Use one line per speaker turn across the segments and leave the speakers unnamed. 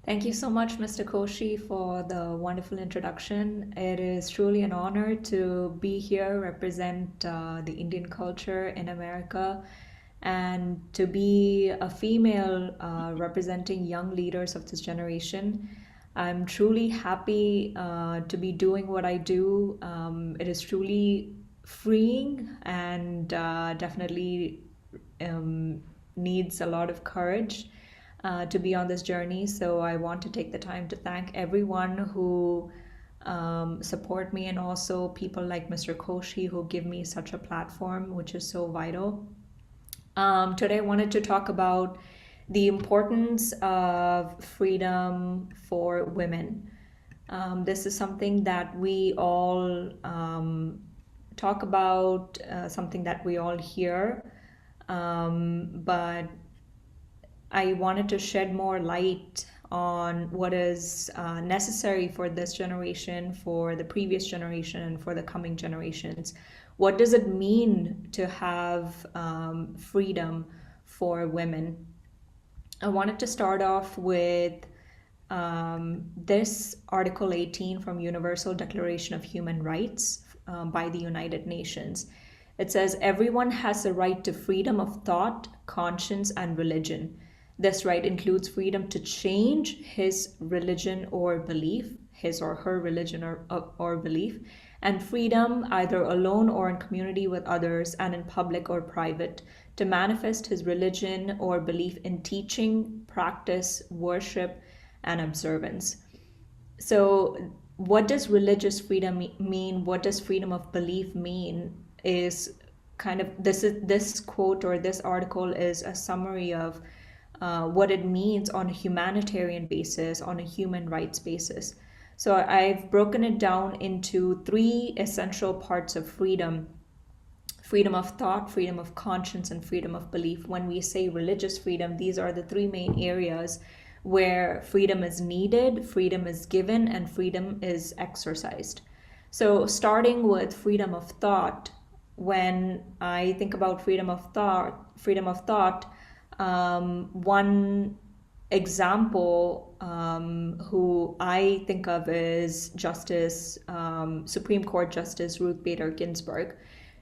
Thank you so much, Mr. Koshi, for the wonderful introduction. It is truly an honor to be here, represent the Indian culture in America, and to be a female representing young leaders of this generation. I'm truly happy to be doing what I do. It is truly freeing and definitely needs a lot of courage to be on this journey. So I want to take the time to thank everyone who support me, and also people like Mr. Koshi who give me such a platform, which is so vital. Today I wanted to talk about the importance of freedom for women. This is something that we all talk about, something that we all hear, but I wanted to shed more light on what is necessary for this generation, for the previous generation, and for the coming generations. What does it mean to have freedom for women? I wanted to start off with this Article 18 from Universal Declaration of Human Rights by the United Nations. It says, everyone has the right to freedom of thought, conscience, and religion. This right includes freedom to change his religion or belief, his or her religion or belief, and freedom, either alone or in community with others and in public or private, to manifest his religion or belief in teaching, practice, worship, and observance. So, what does religious freedom mean? What does freedom of belief mean? Is kind of this quote or this article is a summary of what it means on a humanitarian basis, on a human rights basis. So I've broken it down into three essential parts of freedom: freedom of thought, freedom of conscience, and freedom of belief. When we say religious freedom, these are the three main areas where freedom is needed, freedom is given, and freedom is exercised. So starting with freedom of thought, when I think about freedom of thought, one example who I think of is Supreme Court Justice Ruth Bader Ginsburg.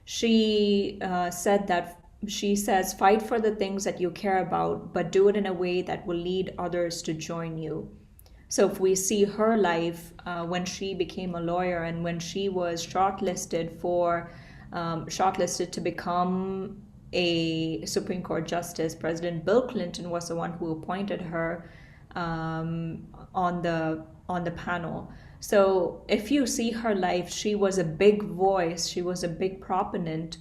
She says, fight for the things that you care about, but do it in a way that will lead others to join you. So if we see her life when she became a lawyer and when she was shortlisted to become a Supreme Court justice, President Bill Clinton was the one who appointed her on the panel. So if you see her life, she was a big voice. She was a big proponent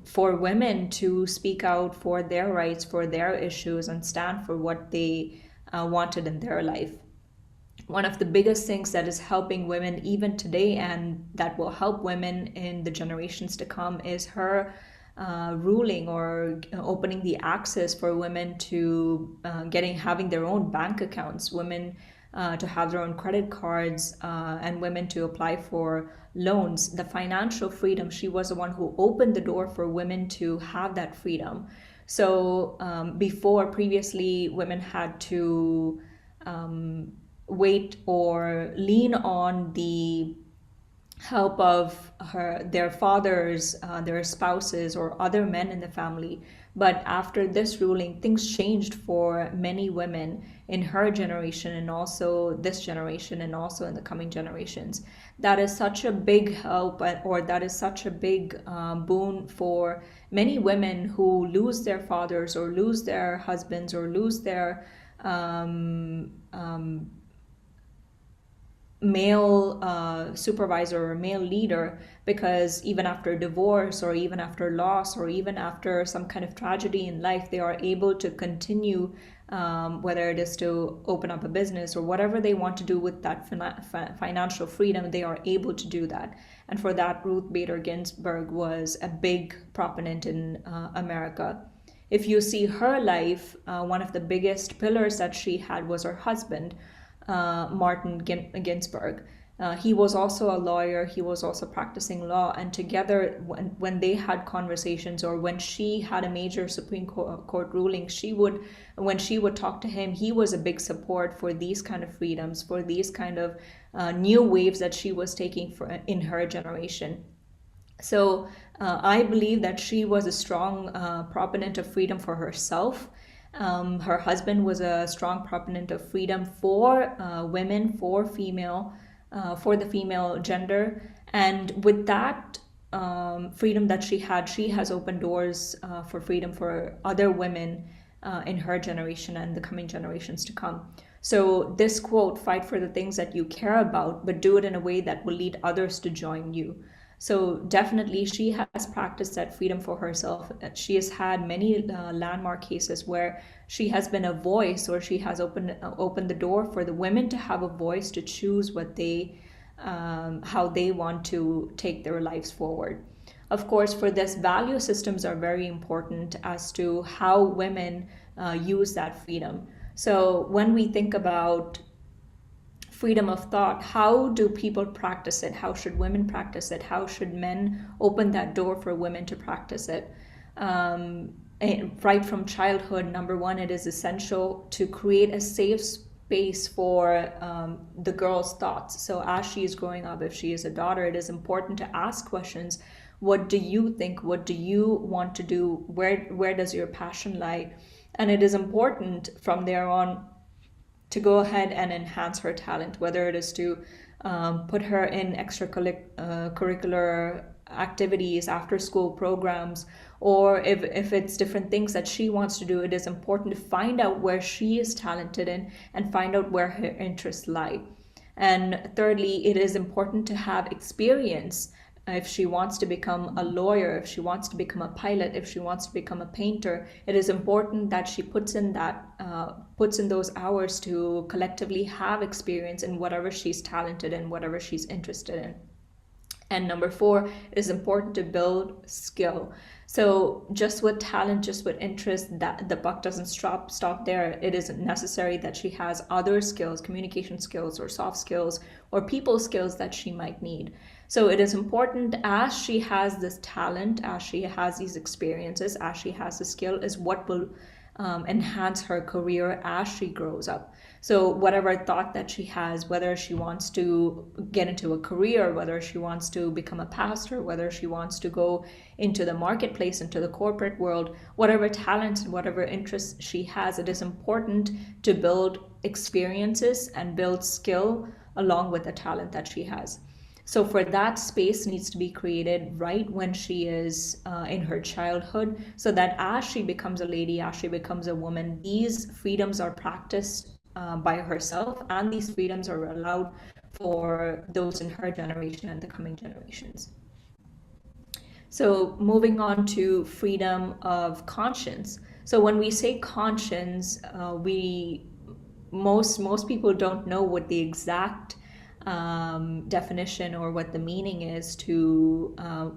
for women to speak out for their rights, for their issues, and stand for what they wanted in their life. One of the biggest things that is helping women even today, and that will help women in the generations to come, is her ruling or opening the access for women to having their own bank accounts, women to have their own credit cards, and women to apply for loans. The financial freedom, she was the one who opened the door for women to have that freedom. So previously, women had to wait or lean on the help of their fathers, their spouses, or other men in the family. But after this ruling, things changed for many women in her generation, and also this generation, and also in the coming generations. That is such a big help, or that is such a big boon for many women who lose their fathers, or lose their husbands, or lose their male supervisor or male leader, because even after divorce, or even after loss, or even after some kind of tragedy in life, they are able to continue, whether it is to open up a business or whatever they want to do with that financial freedom, they are able to do that. And for that, Ruth Bader Ginsburg was a big proponent in America. If you see her life, one of the biggest pillars that she had was her husband, Martin Ginsburg. He was also a lawyer, he was also practicing law, and together, when they had conversations, or when she had a major Supreme Court ruling, when she would talk to him, he was a big support for these kind of freedoms, for these kind of new waves that she was taking in her generation. So I believe that she was a strong proponent of freedom for herself. Her husband was a strong proponent of freedom for women, for the female gender. And with that freedom that she has opened doors for freedom for other women in her generation and the coming generations to come. So this quote, fight for the things that you care about, but do it in a way that will lead others to join you. So definitely she has practiced that freedom for herself. She has had many landmark cases where she has been a voice, or she has opened the door for the women to have a voice to choose how they want to take their lives forward. Of course, for this, value systems are very important as to how women use that freedom. So when we think about freedom of thought, how do people practice it? How should women practice it? How should men open that door for women to practice it? Right from childhood, number one, it is essential to create a safe space for the girl's thoughts. So as she is growing up, if she is a daughter, it is important to ask questions. What do you think? What do you want to do? Where does your passion lie? And it is important from there on to go ahead and enhance her talent, whether it is to put her in extracurricular activities, after school programs, or if it's different things that she wants to do. It is important to find out where she is talented in and find out where her interests lie. And thirdly, it is important to have experience. If she wants to become a lawyer, if she wants to become a pilot, if she wants to become a painter, it is important that she puts in those hours to collectively have experience in whatever she's talented in, whatever she's interested in. And number four, it is important to build skill. So just with talent, just with interest, that the buck doesn't stop there. It is necessary that she has other skills, communication skills or soft skills or people skills that she might need. So it is important, as she has this talent, as she has these experiences, as she has the skill, is what will enhance her career as she grows up. So whatever thought that she has, whether she wants to get into a career, whether she wants to become a pastor, whether she wants to go into the marketplace, into the corporate world, whatever talents and whatever interests she has, it is important to build experiences and build skill along with the talent that she has. So for that, space needs to be created right when she is in her childhood, so that as she becomes a lady, as she becomes a woman, these freedoms are practiced by herself, and these freedoms are allowed for those in her generation and the coming generations. So moving on to freedom of conscience. So when we say conscience, most people don't know what the exact definition or what the meaning is to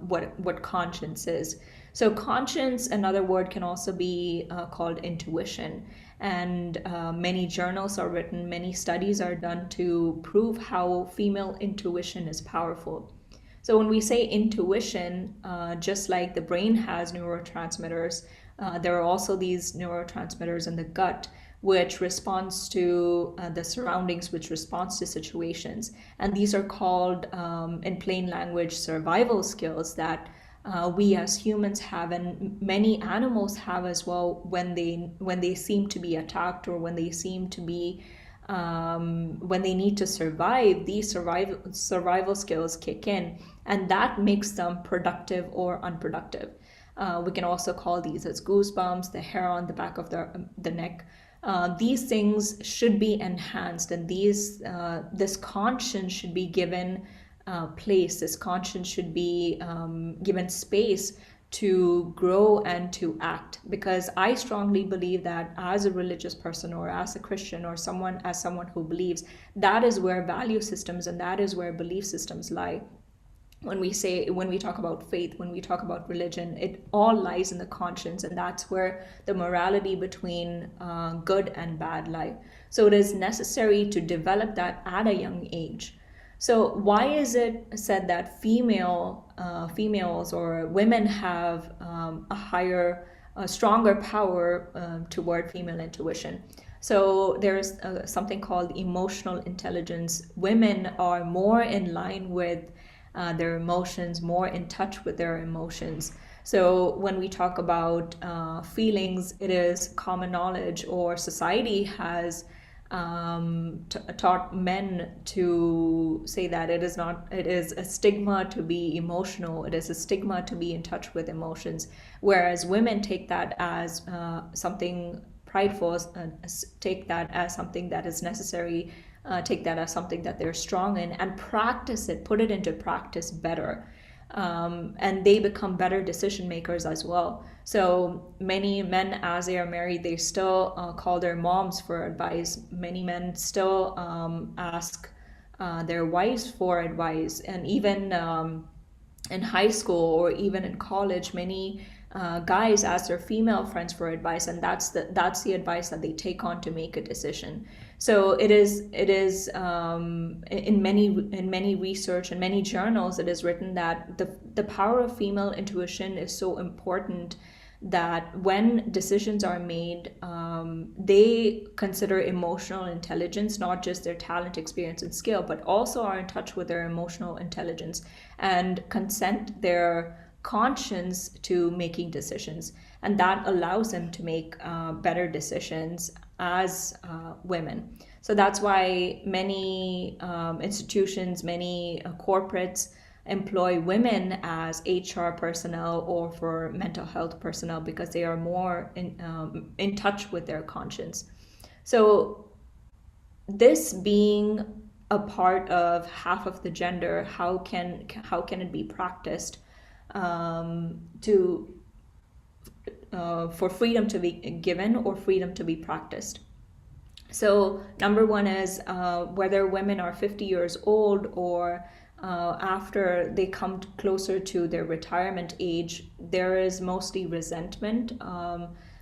what conscience is. So conscience, another word, can also be called intuition. And many journals are written, many studies are done to prove how female intuition is powerful. So when we say intuition, just like the brain has neurotransmitters, there are also these neurotransmitters in the gut, which responds to the surroundings, which responds to situations. And these are called, in plain language, survival skills that we as humans have, and many animals have as well, when they seem to be attacked, or when they seem to be when they need to survive. These survival skills kick in, and that makes them productive or unproductive. We can also call these as goosebumps, the hair on the back of the neck. These things should be enhanced, and this conscience should be given place. This conscience should be given space to grow and to act, because I strongly believe that as a religious person, or as a Christian, or someone who believes, that is where value systems and that is where belief systems lie. When we talk about faith, when we talk about religion, it all lies in the conscience, and that's where the morality between good and bad lie. So it is necessary to develop that at a young age. So why is it said that females or women have a stronger power toward female intuition? So there's something called emotional intelligence. Women are more in line with their emotions, more in touch with their emotions. So when we talk about feelings, it is common knowledge, or society has taught men to say that it is a stigma to be emotional, it is a stigma to be in touch with emotions, whereas women take that as something prideful, take that as something that is necessary, take that as something that they're strong in, and practice it, put it into practice better. And they become better decision makers as well. So many men, as they are married, they still call their moms for advice. Many men still ask their wives for advice. And even in high school or even in college, many guys ask their female friends for advice, and that's the advice that they take on to make a decision. So it is in many research and many journals, it is written that the power of female intuition is so important that when decisions are made, they consider emotional intelligence, not just their talent, experience, and skill, but also are in touch with their emotional intelligence and consent their conscience to making decisions. And that allows them to make better decisions as women. So that's why many institutions, many corporates employ women as HR personnel or for mental health personnel, because they are more in touch with their conscience. So this being a part of half of the gender, how can it be practiced to for freedom to be given or freedom to be practiced? So number one is whether women are 50 years old or after they come closer to their retirement age, there is mostly resentment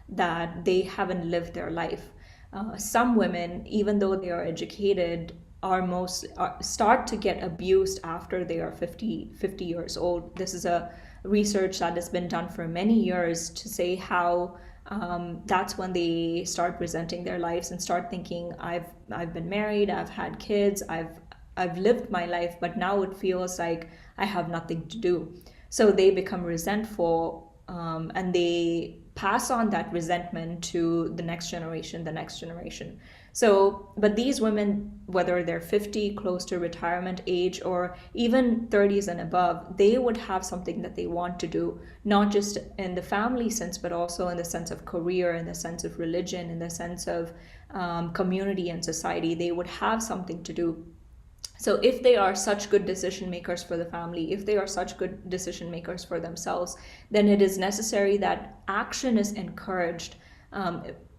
that they haven't lived their life. Some women, even though they are educated, start to get abused after they are 50 years old. This is a research that has been done for many years to say how that's when they start resenting their lives and start thinking, I've been married, I've had kids, I've lived my life, but now it feels like I have nothing to do. So they become resentful, and they pass on that resentment to the next generation. So, but these women, whether they're 50, close to retirement age, or even 30s and above, they would have something that they want to do, not just in the family sense, but also in the sense of career, in the sense of religion, in the sense of community and society. They would have something to do. So if they are such good decision makers for the family, if they are such good decision makers for themselves, then it is necessary that action is encouraged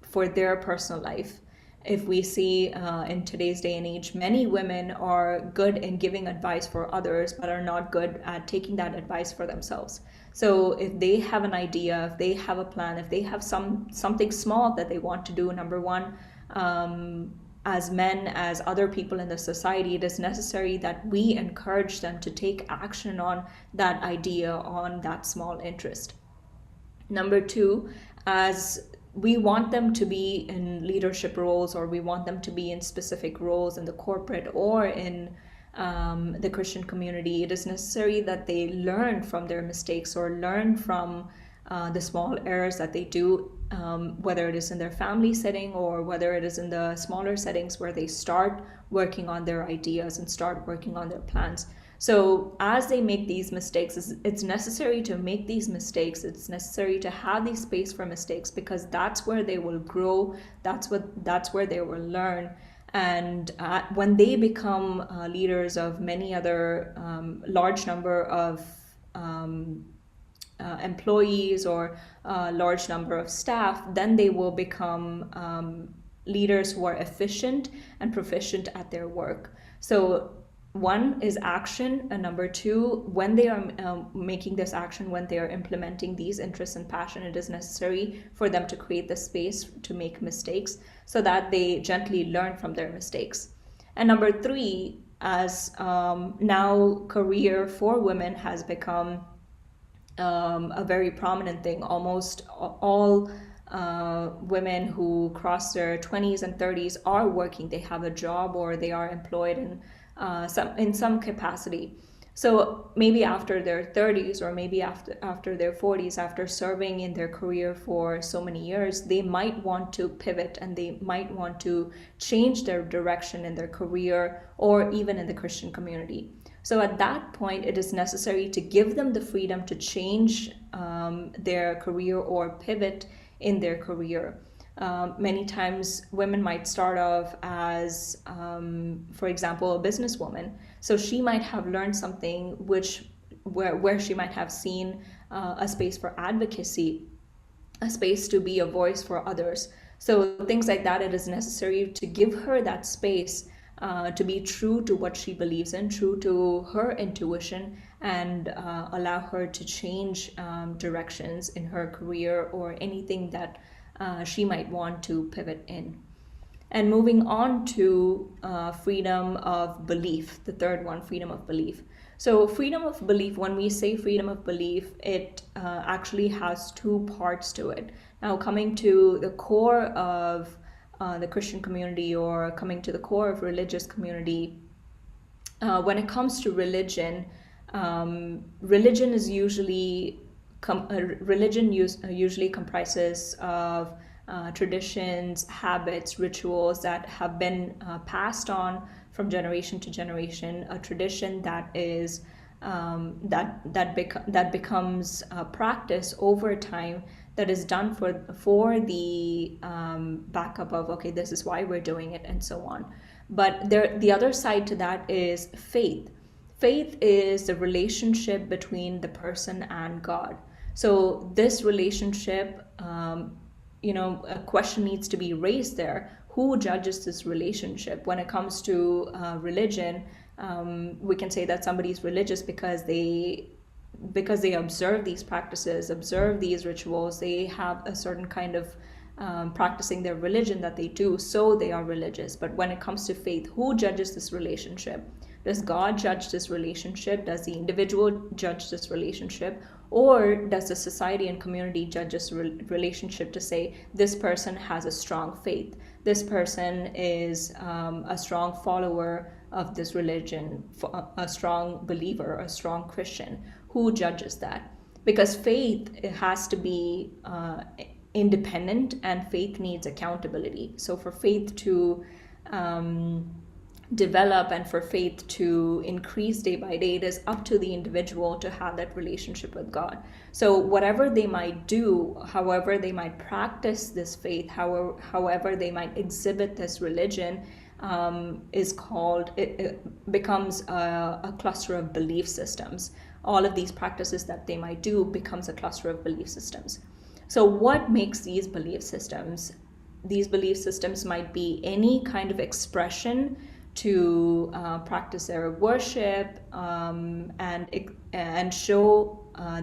for their personal life. If we see in today's day and age, many women are good in giving advice for others, but are not good at taking that advice for themselves. So if they have an idea, if they have a plan, if they have something small that they want to do, number one, as men, as other people in the society, it is necessary that we encourage them to take action on that idea, on that small interest. Number two, as we want them to be in leadership roles, or we want them to be in specific roles in the corporate or in the Christian community, it is necessary that they learn from their mistakes or learn from the small errors that they do, whether it is in their family setting or whether it is in the smaller settings where they start working on their ideas and start working on their plans. So as they make these mistakes, it's necessary to make these mistakes. It's necessary to have the space for mistakes, because that's where they will grow. That's where they will learn. And when they become leaders of many other large number of employees or a large number of staff, then they will become leaders who are efficient and proficient at their work. So one is action, and number two, when they are making this action, when they are implementing these interests and passion, it is necessary for them to create the space to make mistakes so that they gently learn from their mistakes. And number three, as now career for women has become a very prominent thing. Almost all women who cross their 20s and 30s are working. They have a job or they are employed in some capacity. So maybe after their 30s or maybe after their 40s, after serving in their career for so many years, they might want to pivot and they might want to change their direction in their career or even in the Christian community. So at that point, it is necessary to give them the freedom to change their career or pivot in their career. Many times women might start off as, for example, a businesswoman. So she might have learned something where she might have seen a space for advocacy, a space to be a voice for others. So things like that, it is necessary to give her that space to be true to what she believes in, true to her intuition, and allow her to change directions in her career or anything that she might want to pivot in. And moving on to freedom of belief, the third one, freedom of belief. So freedom of belief, when we say freedom of belief, it actually has two parts to it. Now, coming to the core of the Christian community or coming to the core of religious community, when it comes to religion, religion is usually usually comprises of traditions, habits, rituals that have been passed on from generation to generation. A tradition that is that becomes a practice over time, that is done for the backup of, okay, this is why we're doing it, and so on. But the other side to that is faith. Faith is the relationship between the person and God. So this relationship, a question needs to be raised there. Who judges this relationship? When it comes to religion, we can say that somebody's religious because they observe these practices, observe these rituals. They have a certain kind of practicing their religion that they do, so they are religious. But when it comes to faith, who judges this relationship? Does God judge this relationship? Does the individual judge this relationship? Or does the society and community judge this relationship to say, this person has a strong faith, this person is a strong follower of this religion, a strong believer, a strong Christian? Who judges that? Because faith, it has to be independent, and faith needs accountability. So for faith to develop and for faith to increase day by day, it is up to the individual to have that relationship with God. So whatever they might do, however they might practice this faith, however they might exhibit this religion, is called, it becomes a cluster of belief systems. All of these practices that they might do becomes a cluster of belief systems. So what makes these belief systems? These belief systems might be any kind of expression to practice their worship and show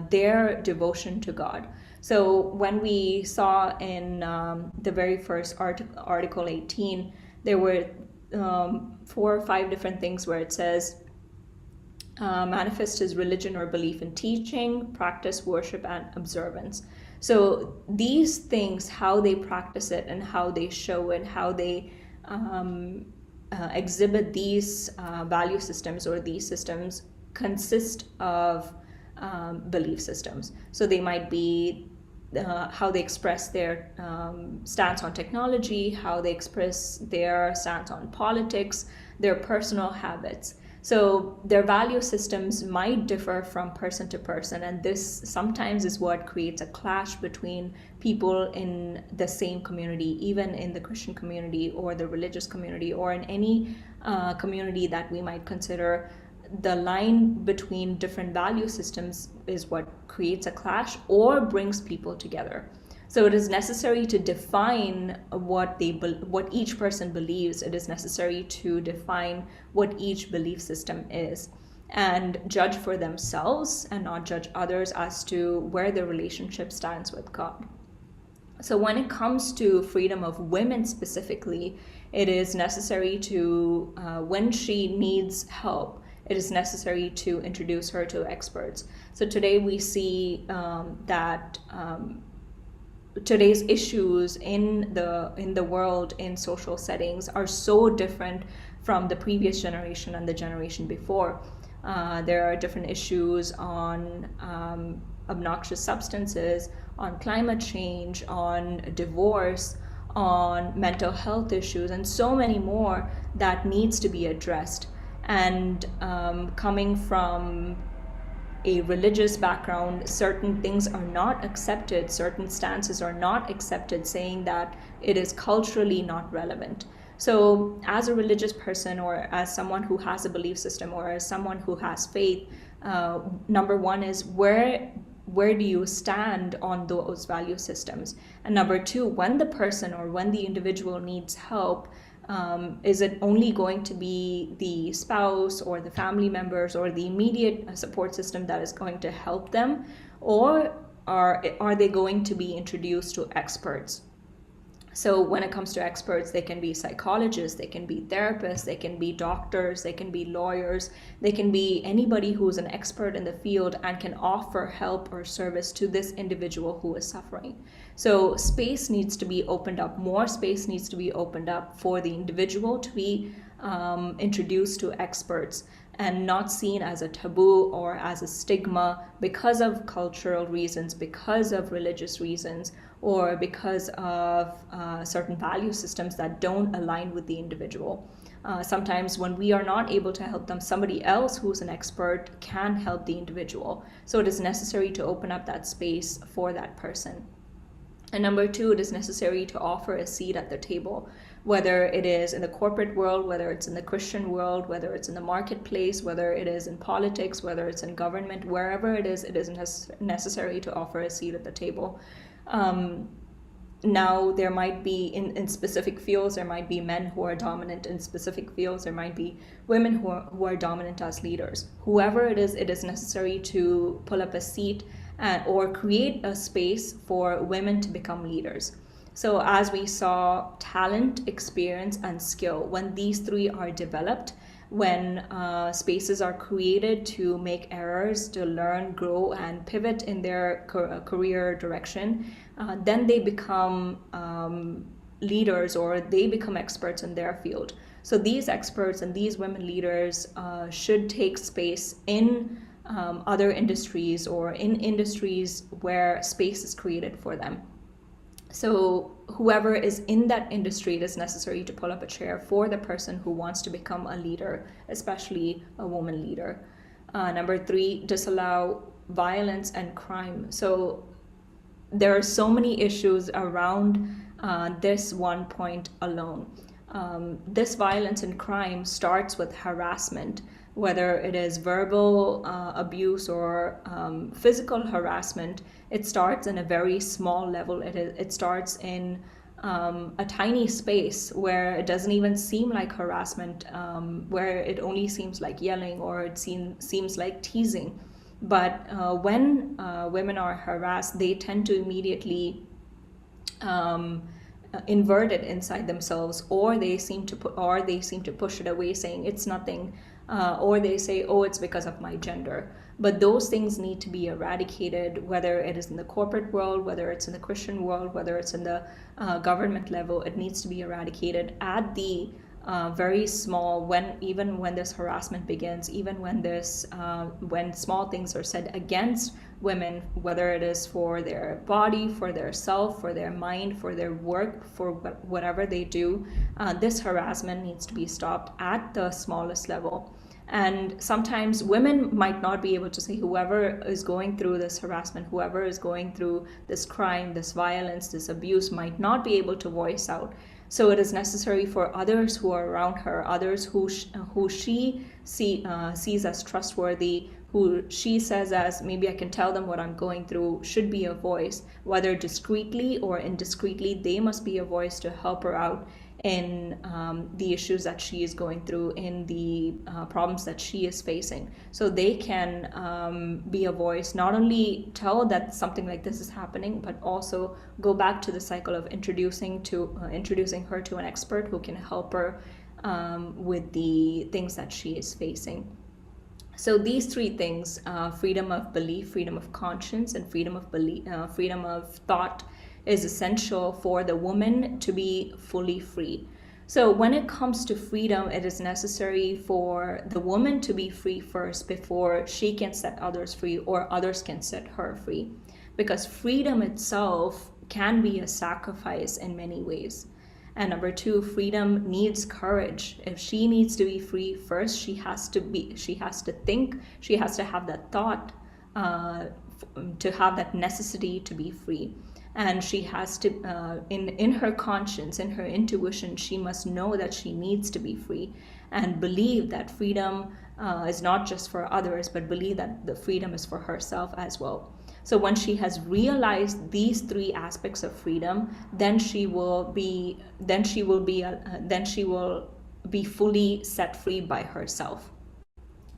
their devotion to God. So when we saw in the very first Article 18, there were 4 or 5 different things where it says, manifest his religion or belief in teaching, practice, worship, and observance. So these things, how they practice it and how they show it, how they exhibit these value systems or these systems consist of belief systems. So they might be how they express their stance on technology, how they express their stance on politics, their personal habits. So their value systems might differ from person to person, and this sometimes is what creates a clash between people in the same community, even in the Christian community or the religious community or in any community that we might consider. The line between different value systems is what creates a clash or brings people together. So it is necessary to define what each person believes. It is necessary to define what each belief system is and judge for themselves and not judge others as to where their relationship stands with God. So when it comes to freedom of women specifically, it is necessary to, when she needs help, it is necessary to introduce her to experts. So today we see that today's issues in the world, in social settings, are so different from the previous generation and the generation before. There are different issues on obnoxious substances, on climate change, on divorce, on mental health issues, and so many more that needs to be addressed. And coming from a religious background, certain things are not accepted, certain stances are not accepted, saying that it is culturally not relevant. So as a religious person, or as someone who has a belief system, or as someone who has faith, number one is where do you stand on those value systems? And number two, when the person or when the individual needs help, is it only going to be the spouse or the family members or the immediate support system that is going to help them, or are they going to be introduced to experts? So when it comes to experts, they can be psychologists, they can be therapists, they can be doctors, they can be lawyers, they can be anybody who's an expert in the field and can offer help or service to this individual who is suffering. So space needs to be opened up, more space needs to be opened up for the individual to be introduced to experts, and not seen as a taboo or as a stigma because of cultural reasons, because of religious reasons, or because of certain value systems that don't align with the individual. Sometimes when we are not able to help them, somebody else who's an expert can help the individual. So it is necessary to open up that space for that person. And number two, it is necessary to offer a seat at the table, whether it is in the corporate world, whether it's in the Christian world, whether it's in the marketplace, whether it is in politics, whether it's in government, wherever it is necessary to offer a seat at the table. Now, there might be, in specific fields, there might be men who are dominant. In specific fields, there might be women who are dominant as leaders. Whoever it is necessary to pull up a seat or create a space for women to become leaders. So as we saw, talent, experience, and skill, when these three are developed, when spaces are created to make errors, to learn, grow, and pivot in their career direction, then they become leaders, or they become experts in their field. So these experts and these women leaders should take space in other industries, or in industries where space is created for them. So whoever is in that industry, it is necessary to pull up a chair for the person who wants to become a leader, especially a woman leader. Number three, disallow violence and crime. So there are so many issues around this one point alone. This violence and crime starts with harassment, whether it is verbal abuse or physical harassment. It starts in a very small level. It starts in a tiny space where it doesn't even seem like harassment, where it only seems like yelling, or it seems like teasing. But when women are harassed, they tend to immediately invert it inside themselves, or they seem to push it away, saying it's nothing, or they say, oh, it's because of my gender. But those things need to be eradicated, whether it is in the corporate world, whether it's in the Christian world, whether it's in the government level. It needs to be eradicated at the very small, even when this harassment begins, even when small things are said against women, whether it is for their body, for their self, for their mind, for their work, for whatever they do, this harassment needs to be stopped at the smallest level. And sometimes women might not be able to say, whoever is going through this harassment, whoever is going through this crime, this violence, this abuse, might not be able to voice out. So it is necessary for others who are around her, others who she sees as trustworthy, who she says as, maybe I can tell them what I'm going through, should be a voice. Whether discreetly or indiscreetly, they must be a voice to help her out in the issues that she is going through, in the problems that she is facing. So they can be a voice, not only tell that something like this is happening, but also go back to the cycle of introducing her to an expert who can help her with the things that she is facing. So these three things, freedom of belief, freedom of conscience, and freedom of thought, is essential for the woman to be fully free. So when it comes to freedom, it is necessary for the woman to be free first before she can set others free or others can set her free. Because freedom itself can be a sacrifice in many ways. And number two, freedom needs courage. If she needs to be free first, she has to think, she has to have that thought, to have that necessity to be free. And she has to, in her conscience, in her intuition, she must know that she needs to be free and believe that freedom is not just for others, but believe that the freedom is for herself as well. So when she has realized these three aspects of freedom, then she will be fully set free by herself.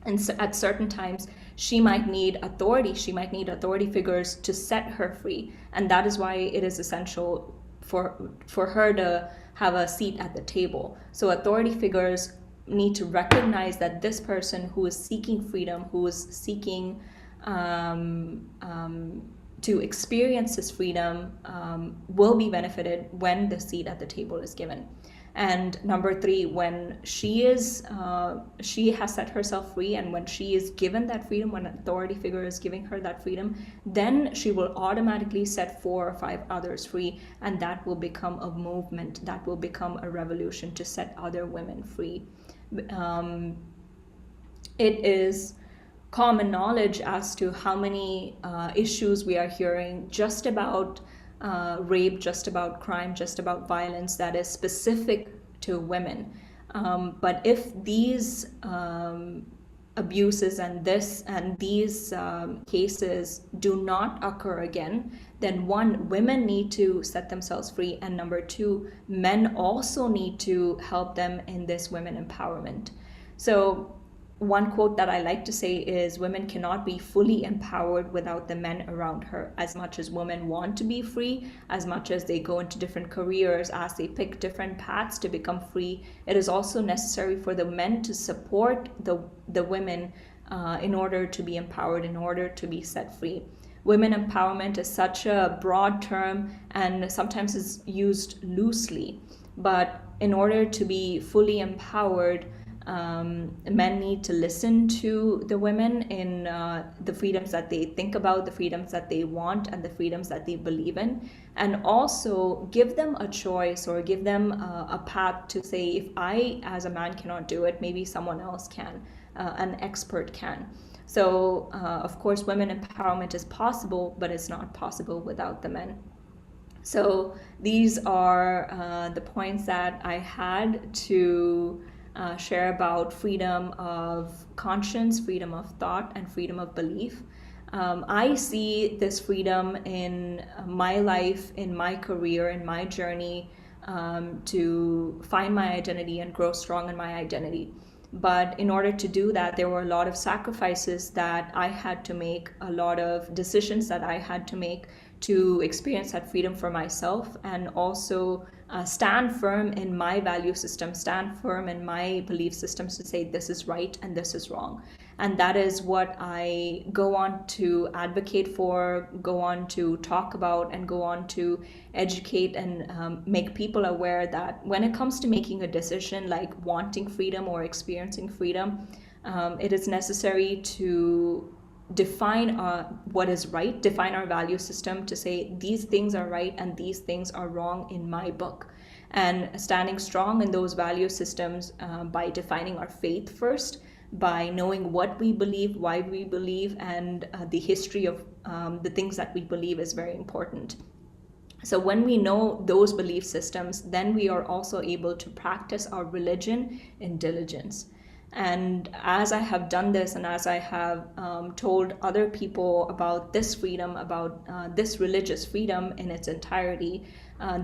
And so at certain times, she might need authority. She might need authority figures to set her free. And that is why it is essential for her to have a seat at the table. So authority figures need to recognize that this person who is seeking freedom, who is seeking to experience this freedom, will be benefited when the seat at the table is given. And number three, when she has set herself free, and when she is given that freedom, when an authority figure is giving her that freedom, then she will automatically set 4 or 5 others free, and that will become a movement, that will become a revolution to set other women free. It is common knowledge as to how many issues we are hearing just about rape, just about crime, just about violence that is specific to women. But if these abuses and these cases do not occur again, then one, women need to set themselves free, and number two, men also need to help them in this women empowerment. So one quote that I like to say is, women cannot be fully empowered without the men around her. As much as women want to be free, as much as they go into different careers, as they pick different paths to become free, it is also necessary for the men to support the women in order to be empowered, in order to be set free. Women empowerment is such a broad term and sometimes is used loosely, but in order to be fully empowered, men need to listen to the women in the freedoms that they think about, the freedoms that they want, and the freedoms that they believe in, and also give them a choice or give them a path to say, if I as a man cannot do it, maybe someone else can, an expert can. So of course women empowerment is possible, but it's not possible without the men. So these are the points that I had to share about freedom of conscience, freedom of thought, and freedom of belief. I see this freedom in my life, in my career, in my journey to find my identity and grow strong in my identity. But in order to do that, there were a lot of sacrifices that I had to make, a lot of decisions that I had to make to experience that freedom for myself, and also stand firm in my value system, stand firm in my belief systems to say this is right and this is wrong. And that is what I go on to advocate for, go on to talk about, and go on to educate and make people aware that when it comes to making a decision like wanting freedom or experiencing freedom, it is necessary to define what is right, define our value system to say these things are right and these things are wrong in my book. And standing strong in those value systems by defining our faith first, by knowing what we believe, why we believe, and the history of the things that we believe is very important. So when we know those belief systems, then we are also able to practice our religion in diligence. And as I have done this, and as I have told other people about this freedom, about this religious freedom in its entirety,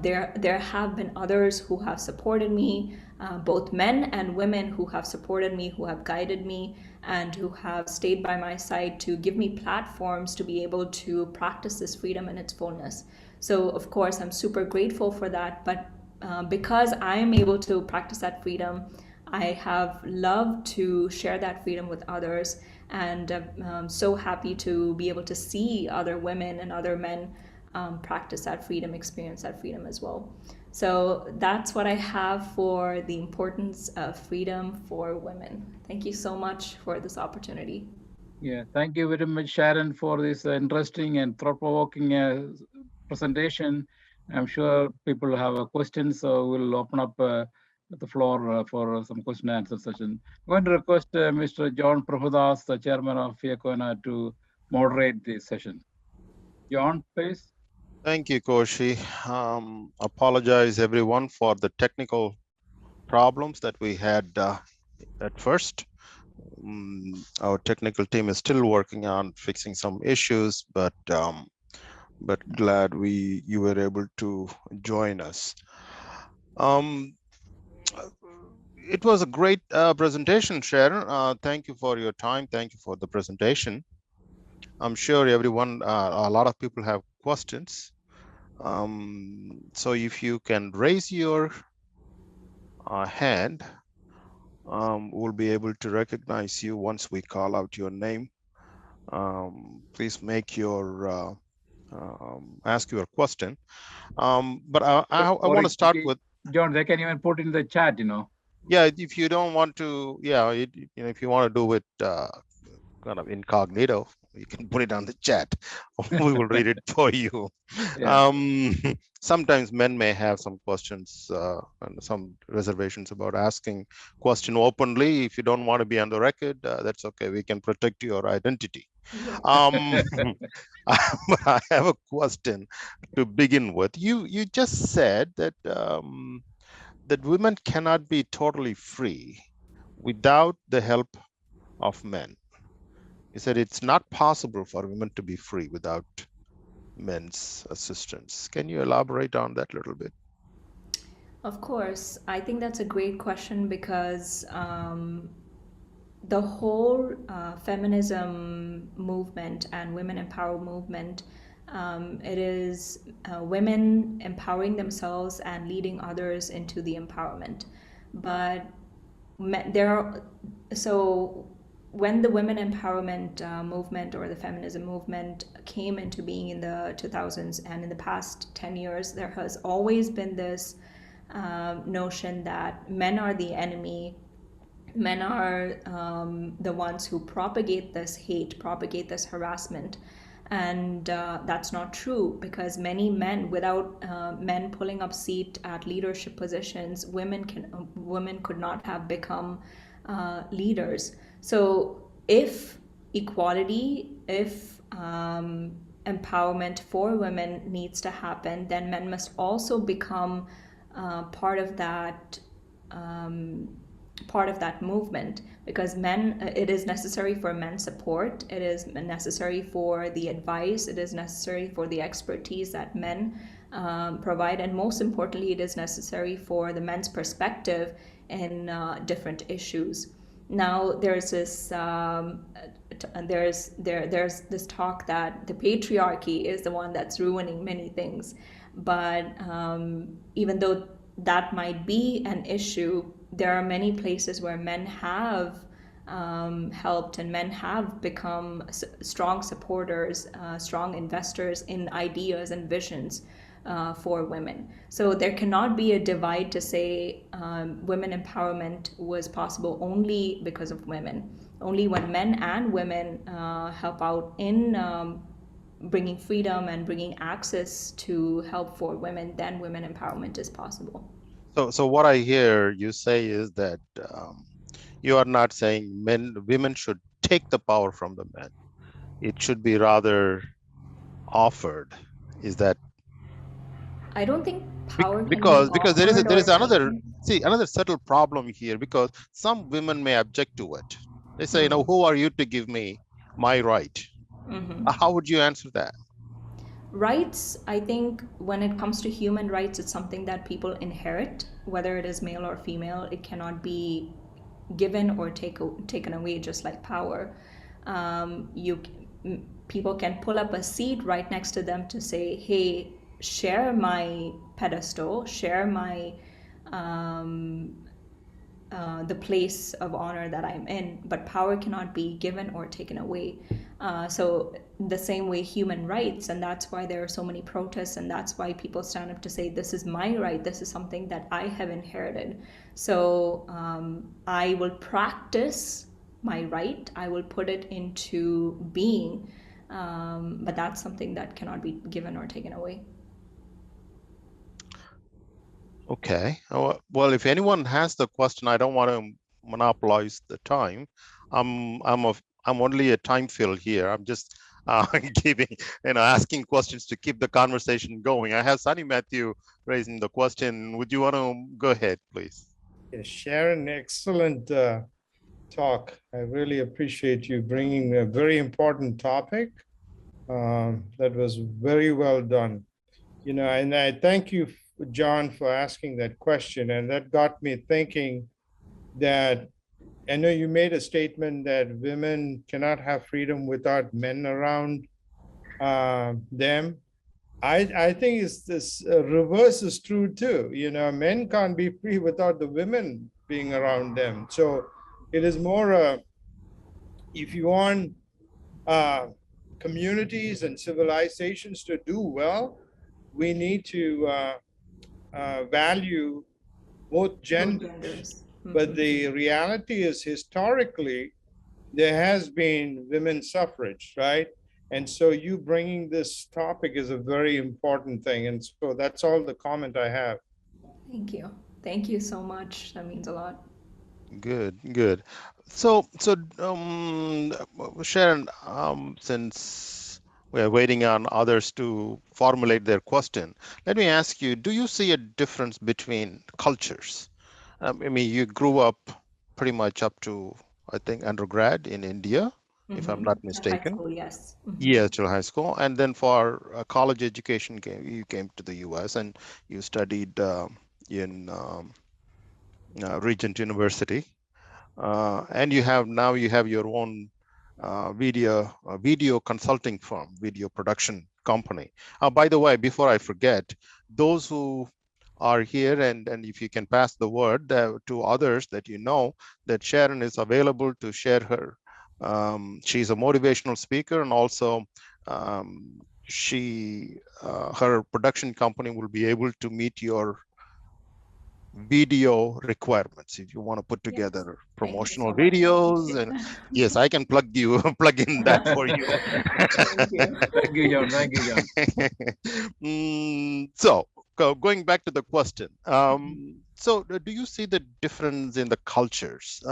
There have been others who have supported me, both men and women who have supported me, who have guided me, and who have stayed by my side to give me platforms to be able to practice this freedom in its fullness. So, of course, I'm super grateful for that. But because I am able to practice that freedom, I have loved to share that freedom with others, and I'm so happy to be able to see other women and other men practice that freedom, experience that freedom as well. So that's what I have for the importance of freedom for women. Thank you so much for this opportunity.
Yeah, thank you very much, Sharon, for this interesting and thought-provoking presentation. I'm sure people have a question, so we'll open up the floor for some question and answer session. I'm going to request Mr. John Prabhudas, the chairman of FIACONA, to moderate this session. John, please.
Thank you, Koshi. Apologize everyone for the technical problems that we had at first. Our technical team is still working on fixing some issues, but glad you were able to join us. It was a great presentation, Sharon. Thank you for your time. Thank you for the presentation. I'm sure everyone, a lot of people have questions. So if you can raise your hand, we'll be able to recognize you once we call out your name. Please make your ask your question. But I want to start with
John. They can even put in the chat,
Yeah, if you don't want to, yeah, if you want to do it kind of incognito, you can put it on the chat. We will read it for you.
Yeah.
Sometimes men may have some questions and some reservations about asking question openly. If you don't want to be on the record, that's okay. We can protect your identity.
Yeah.
I have a question to begin with. You just said that that women cannot be totally free without the help of men. He said it's not possible for women to be free without men's assistance. Can you elaborate on that a little bit?
Of course, I think that's a great question because the whole feminism movement and women empower movement, it is women empowering themselves and leading others into the empowerment. But there are, so when the women empowerment movement or the feminism movement came into being in the 2000s and in the past 10 years, there has always been this notion that men are the enemy. Men are the ones who propagate this hate, propagate this harassment. And that's not true, because many men, without men pulling up seat at leadership positions, women could not have become leaders. So if equality, if empowerment for women needs to happen, then men must also become part of that movement, because it is necessary for men's support, it is necessary for the advice, it is necessary for the expertise that men provide, and most importantly, it is necessary for the men's perspective in different issues. Now there's this there's this talk that the patriarchy is the one that's ruining many things, but even though that might be an issue, there are many places where men have helped, and men have become strong supporters, strong investors in ideas and visions for women. So there cannot be a divide to say women empowerment was possible only because of women. Only when men and women help out in bringing freedom and bringing access to help for women, then women empowerment is possible.
So what I hear you say is that you are not saying women should take the power from the men. It should be rather offered. Is that?
I don't think power can be
Because there
offered
is
or
another
taken.
subtle problem here, because some women may object to it. They say,
Hmm.
who are you to give me my right?
Mm-hmm.
How would you answer that?
Rights, I think when it comes to human rights, it's something that people inherit, whether it is male or female. It cannot be given or taken away, just like power. You people can pull up a seat right next to them to say, hey, share my pedestal, share my the place of honor that I'm in, but power cannot be given or taken away. So the same way human rights, and that's why there are so many protests, and that's why people stand up to say, this is my right, this is something that I have inherited. So I will practice my right, I will put it into being, but that's something that cannot be given or taken away.
Okay. Well, if anyone has the question, I don't want to monopolize the time. I'm only a time fill here. I'm just giving, asking questions to keep the conversation going. I have Sunny Matthew raising the question. Would you want to go ahead, please?
Yes, Sharon, excellent talk. I really appreciate you bringing a very important topic. That was very well done. And I thank you, John, for asking that question. And that got me thinking that I know you made a statement that women cannot have freedom without men around them. I think it's this reverse is true too. Men can't be free without the women being around them. So it is more, if you want communities and civilizations to do well, we need to value both genders. But the reality is, historically, there has been women's suffrage, right? And so you bringing this topic is a very important thing. And so that's all the comment I have.
Thank you. Thank you so much. That means a lot.
Good. So Sharon, since we're waiting on others to formulate their question, let me ask you, do you see a difference between cultures? I mean, you grew up pretty much up to, I think, undergrad in India, if I'm not mistaken.
High school, yes.
Yeah, till high school. And then for college education, you came to the US and you studied in Regent University. And you have your own video consulting firm, video production company. By the way, before I forget, those who are here, and if you can pass the word to others that that Sharon is available to share her. She's a motivational speaker, and also her production company will be able to meet your video requirements if you want to put together promotional videos. And yes, I can plug in that for you.
Thank you, John. Thank you, John.
So going back to the question, so do you see the difference in the cultures?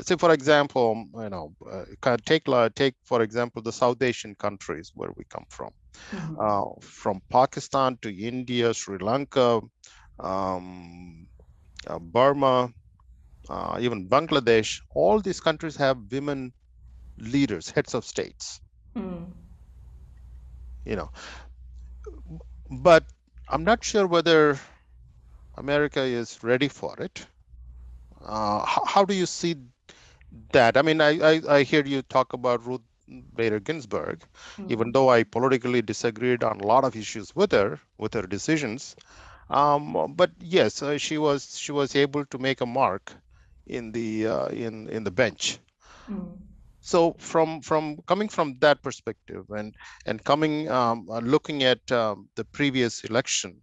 Say, for example, take for example the South Asian countries where we come from, from Pakistan to India, Sri Lanka, Burma, even Bangladesh. All these countries have women leaders, heads of states. But I'm not sure whether America is ready for it. How do you see that? I mean, I hear you talk about Ruth Bader Ginsburg, even though I politically disagreed on a lot of issues with her decisions. But yes, she was able to make a mark in the bench. So from coming from that perspective, and coming looking at the previous election,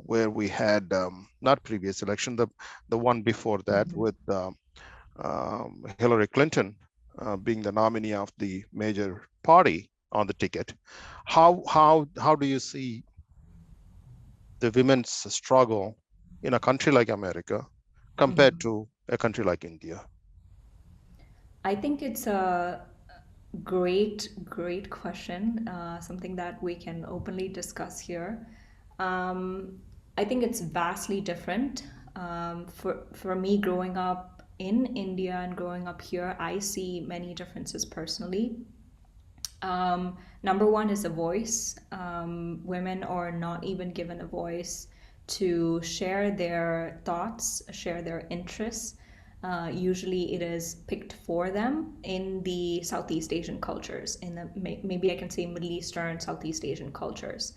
where we had not previous election, the one before that, with Hillary Clinton being the nominee of the major party on the ticket, how do you see the women's struggle in a country like America compared to a country like India?
I think it's a great question, something that we can openly discuss here. I think it's vastly different. For me, growing up in India and growing up here, I see many differences personally. Number one is a voice. Women are not even given a voice to share their thoughts, share their interests. Usually it is picked for them in the Southeast Asian cultures, in the maybe I can say Middle Eastern, Southeast Asian cultures.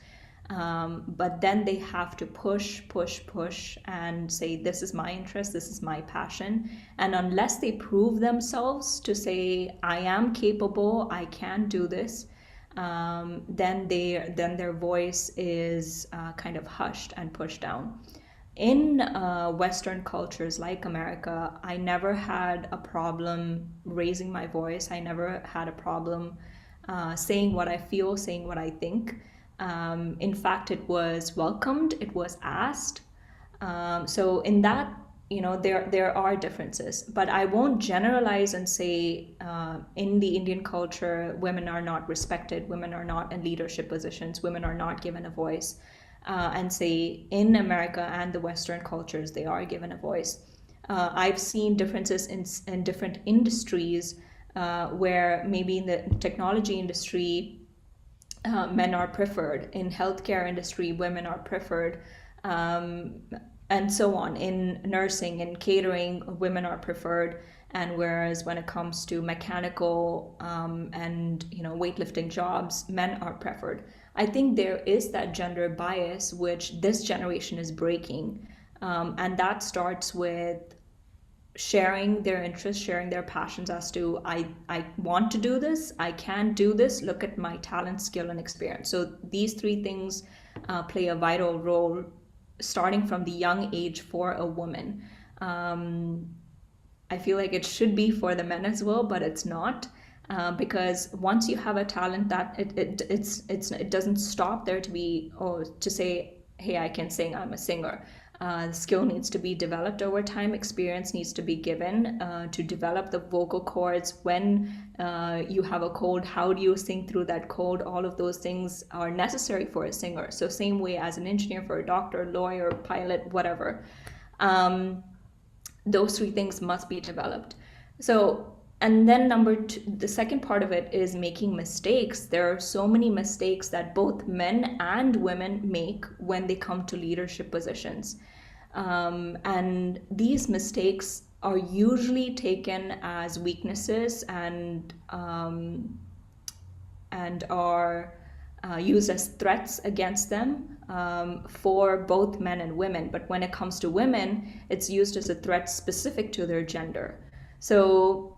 But then they have to push and say, this is my interest, this is my passion. And unless they prove themselves to say, I am capable, I can do this, then their voice is kind of hushed and pushed down. In Western cultures like America, I never had a problem raising my voice. I never had a problem saying what I feel, saying what I think. In fact, it was welcomed, it was asked. So in that, there are differences, but I won't generalize and say in the Indian culture, women are not respected, women are not in leadership positions, women are not given a voice, and say in America and the Western cultures, they are given a voice. I've seen differences in different industries where maybe in the technology industry, men are preferred. In healthcare industry, women are preferred, and so on. In nursing and catering, women are preferred. And whereas when it comes to mechanical and weightlifting jobs, men are preferred. I think there is that gender bias which this generation is breaking, and that starts with sharing their interests, sharing their passions as to I want to do this, I can do this, look at my talent, skill, and experience. So these three things play a vital role starting from the young age for a woman. I feel like it should be for the men as well, but it's not. Because once you have a talent, that it doesn't stop there to be, or to say, hey, I can sing, I'm a singer. The skill needs to be developed over time. Experience needs to be given to develop the vocal cords. When you have a cold, how do you sing through that cold? All of those things are necessary for a singer. So same way as an engineer for a doctor, lawyer, pilot, whatever. Those three things must be developed. So, and then number two, the second part of it is making mistakes. There are so many mistakes that both men and women make when they come to leadership positions. And these mistakes are usually taken as weaknesses and are used as threats against them for both men and women. But when it comes to women, it's used as a threat specific to their gender. So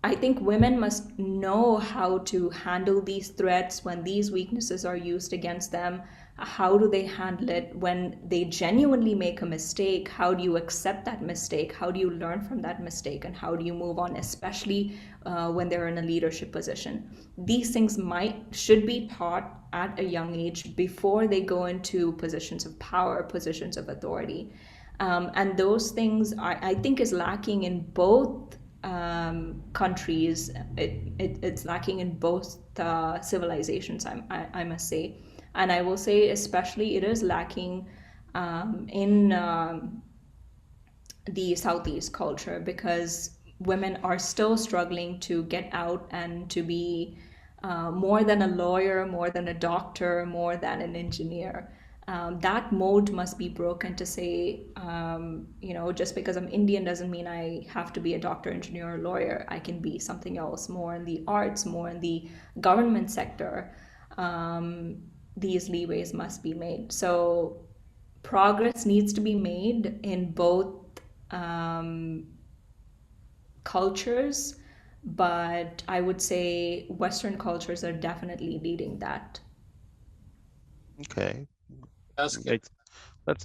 I think women must know how to handle these threats when these weaknesses are used against them. How do they handle it when they genuinely make a mistake? How do you accept that mistake? How do you learn from that mistake? And how do you move on, especially when they're in a leadership position? These things should be taught at a young age before they go into positions of power, positions of authority. And those things I think is lacking in both countries. It's lacking in both civilizations, I must say. And I will say especially it is lacking in the Southeast culture, because women are still struggling to get out and to be more than a lawyer, more than a doctor, more than an engineer. That mold must be broken to say, just because I'm Indian doesn't mean I have to be a doctor, engineer, or lawyer. I can be something else, more in the arts, more in the government sector. These leeways must be made. So progress needs to be made in both cultures, but I would say Western cultures are definitely leading that.
Okay.
That's good.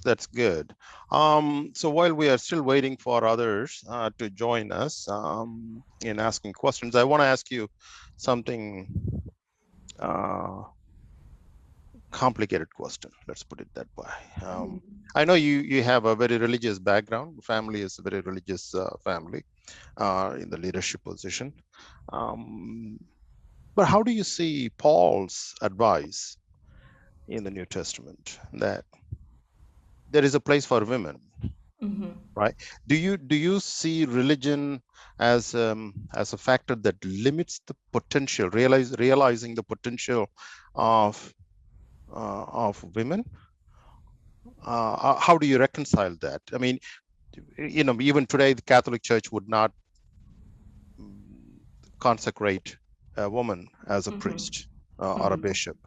That's good. So while we are still waiting for others to join us in asking questions, I want to ask you something complicated question. Let's put it that way. I know you have a very religious background. Family is a very religious family in the leadership position. But how do you see Paul's advice in the New Testament that there is a place for women right? Do you see religion as a factor that limits the potential, realizing the potential of women? How do you reconcile that? I mean, even today, the Catholic Church would not consecrate a woman as a priest or a bishop.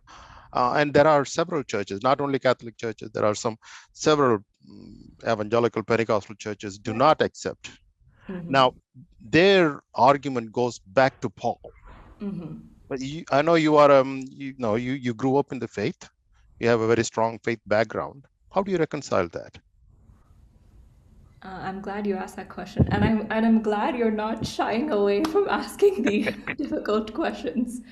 And there are several churches, not only Catholic churches, there are several evangelical Pentecostal churches do not accept. Now, their argument goes back to Paul. But I know you are, you grew up in the faith. You have a very strong faith background. How do you reconcile that?
I'm glad you asked that question, and I'm glad you're not shying away from asking the difficult questions.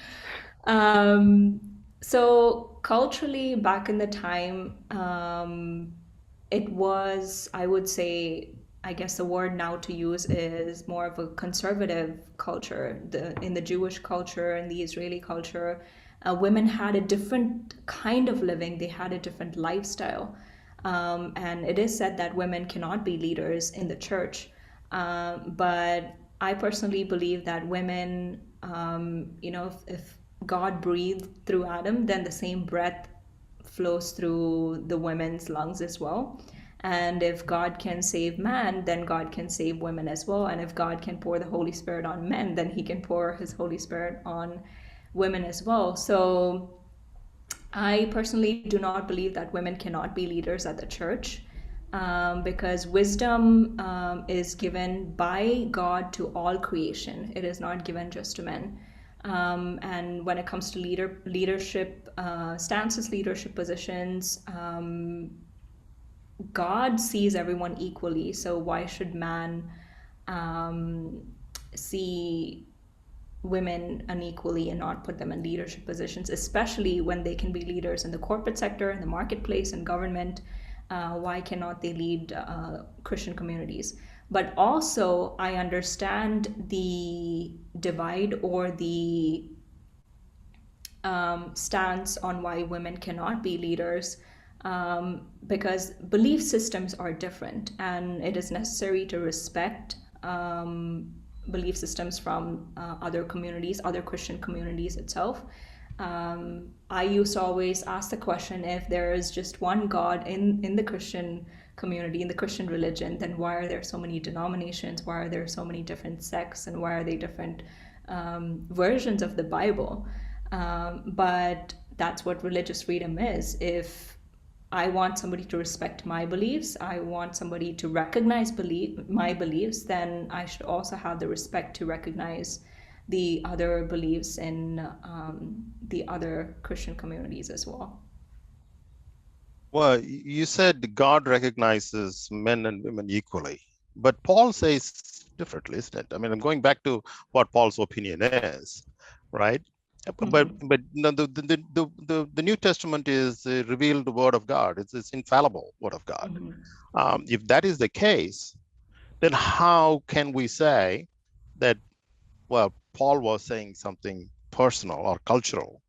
So culturally, back in the time, it was, I would say, I guess the word now to use is more of a conservative culture. In the Jewish culture and the Israeli culture, women had a different kind of living. They had a different lifestyle. And it is said that women cannot be leaders in the church. But I personally believe that women, if God breathed through Adam, then the same breath flows through the women's lungs as well. And if God can save man, then God can save women as well. And if God can pour the Holy Spirit on men, then he can pour his Holy Spirit on women as well. So I personally do not believe that women cannot be leaders at the church, because wisdom is given by God to all creation. It is not given just to men. And when it comes to leadership stances, leadership positions, God sees everyone equally. So why should man see women unequally and not put them in leadership positions, especially when they can be leaders in the corporate sector, in the marketplace, and government? Why cannot they lead Christian communities? But also, I understand the divide or the stance on why women cannot be leaders, because belief systems are different, and it is necessary to respect belief systems from other communities, other Christian communities itself. I used to always ask the question, if there is just one God in the Christian community, in the Christian religion, then why are there so many denominations? Why are there so many different sects? And why are they different versions of the Bible? But that's what religious freedom is. If I want somebody to respect my beliefs, I want somebody to recognize my beliefs, then I should also have the respect to recognize the other beliefs in the other Christian communities as well.
Well, you said God recognizes men and women equally, but Paul says differently, isn't it? I mean, I'm going back to what Paul's opinion is, right? But no, the New Testament is the revealed word of God. It's infallible word of God. If that is the case, then how can we say that, well, Paul was saying something personal or cultural?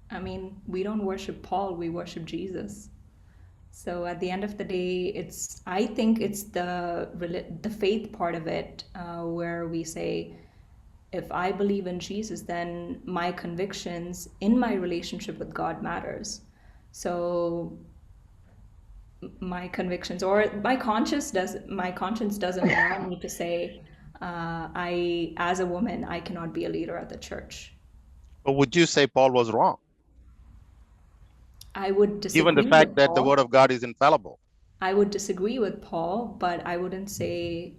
I mean, we don't worship Paul, we worship Jesus. So at the end of the day, I think it's the faith part of it, where we say, if I believe in Jesus, then my convictions in my relationship with God matters. So my convictions or my conscience doesn't allow me to say, as a woman, I cannot be a leader at the church.
But would you say Paul was wrong?
I would disagree.
Given the fact that
Paul.
the word of God is infallible.
I would disagree with Paul, but I wouldn't say,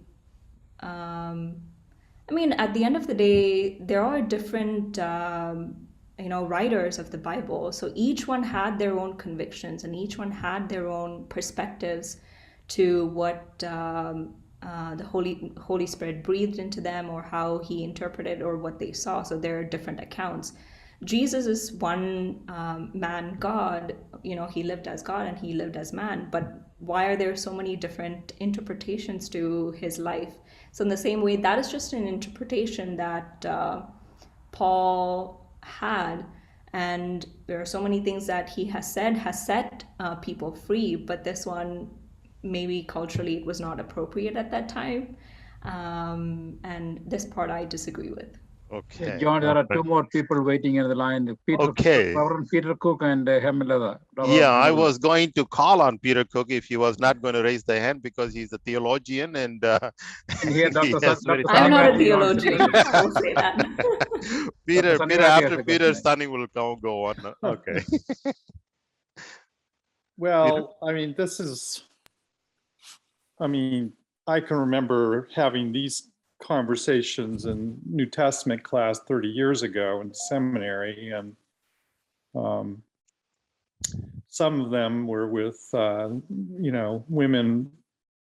I mean, at the end of the day, there are different, writers of the Bible. So each one had their own convictions, and each one had their own perspectives to what the Holy Spirit breathed into them, or how he interpreted, or what they saw. So there are different accounts. Jesus is one man God. He lived as God and he lived as man. But why are there so many different interpretations to his life? So in the same way, that is just an interpretation that Paul had. And there are so many things that he has said has set people free. But this one, maybe culturally it was not appropriate at that time. And this part I disagree with.
Okay.
John, there are two more people waiting in the line.
Okay.
Reverend Peter Cook and Hemelada.
Yeah, I was going to call on Peter Cook if he was not going to raise the hand because he's a theologian and
Here,
I'm not a theologian. I will say that.
Peter, after Peter, Sunny will go on. Okay.
Well, I mean, I can remember having these conversations in New Testament class 30 years ago in seminary, and some of them were with, women,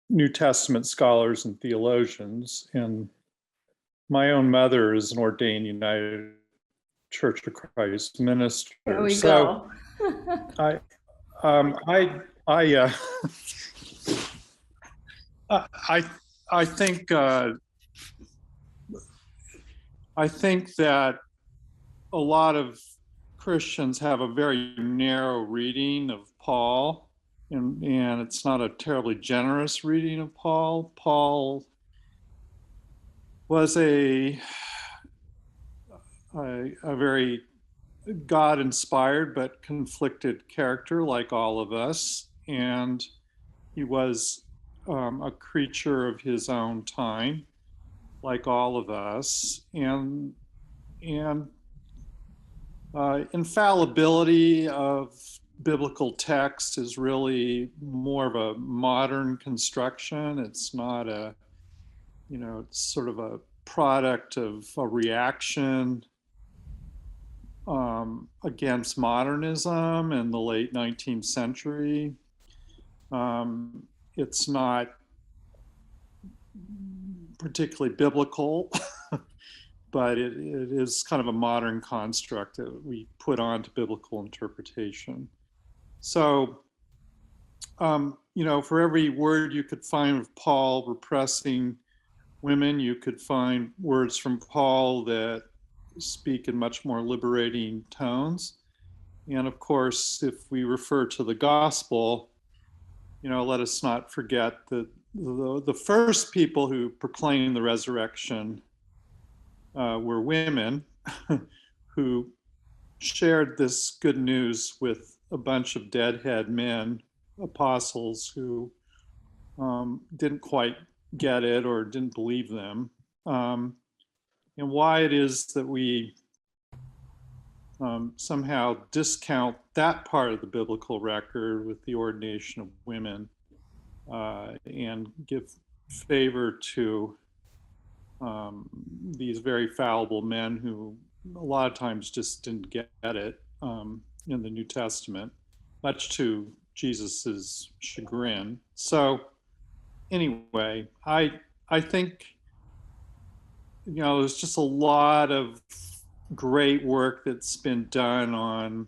New Testament scholars and theologians. And my own mother is an ordained United Church of Christ minister.
There we
so
go.
I think that a lot of Christians have a very narrow reading of Paul, and it's not a terribly generous reading of Paul. Paul was a very God-inspired but conflicted character, like all of us, and he was a creature of his own time, like all of us, and infallibility of biblical text is really more of a modern construction. It's not it's sort of a product of a reaction against modernism in the late 19th century. It's not particularly biblical, but it is kind of a modern construct that we put onto biblical interpretation. So, for every word you could find of Paul repressing women, you could find words from Paul that speak in much more liberating tones. And of course, if we refer to the gospel, let us not forget that the first people who proclaimed the resurrection were women who shared this good news with a bunch of deadhead men, apostles who didn't quite get it or didn't believe them. And why it is that we somehow discount that part of the biblical record with the ordination of women and give favor to these very fallible men who a lot of times just didn't get it in the New Testament, much to Jesus's chagrin. So anyway, I think there's just a lot of great work that's been done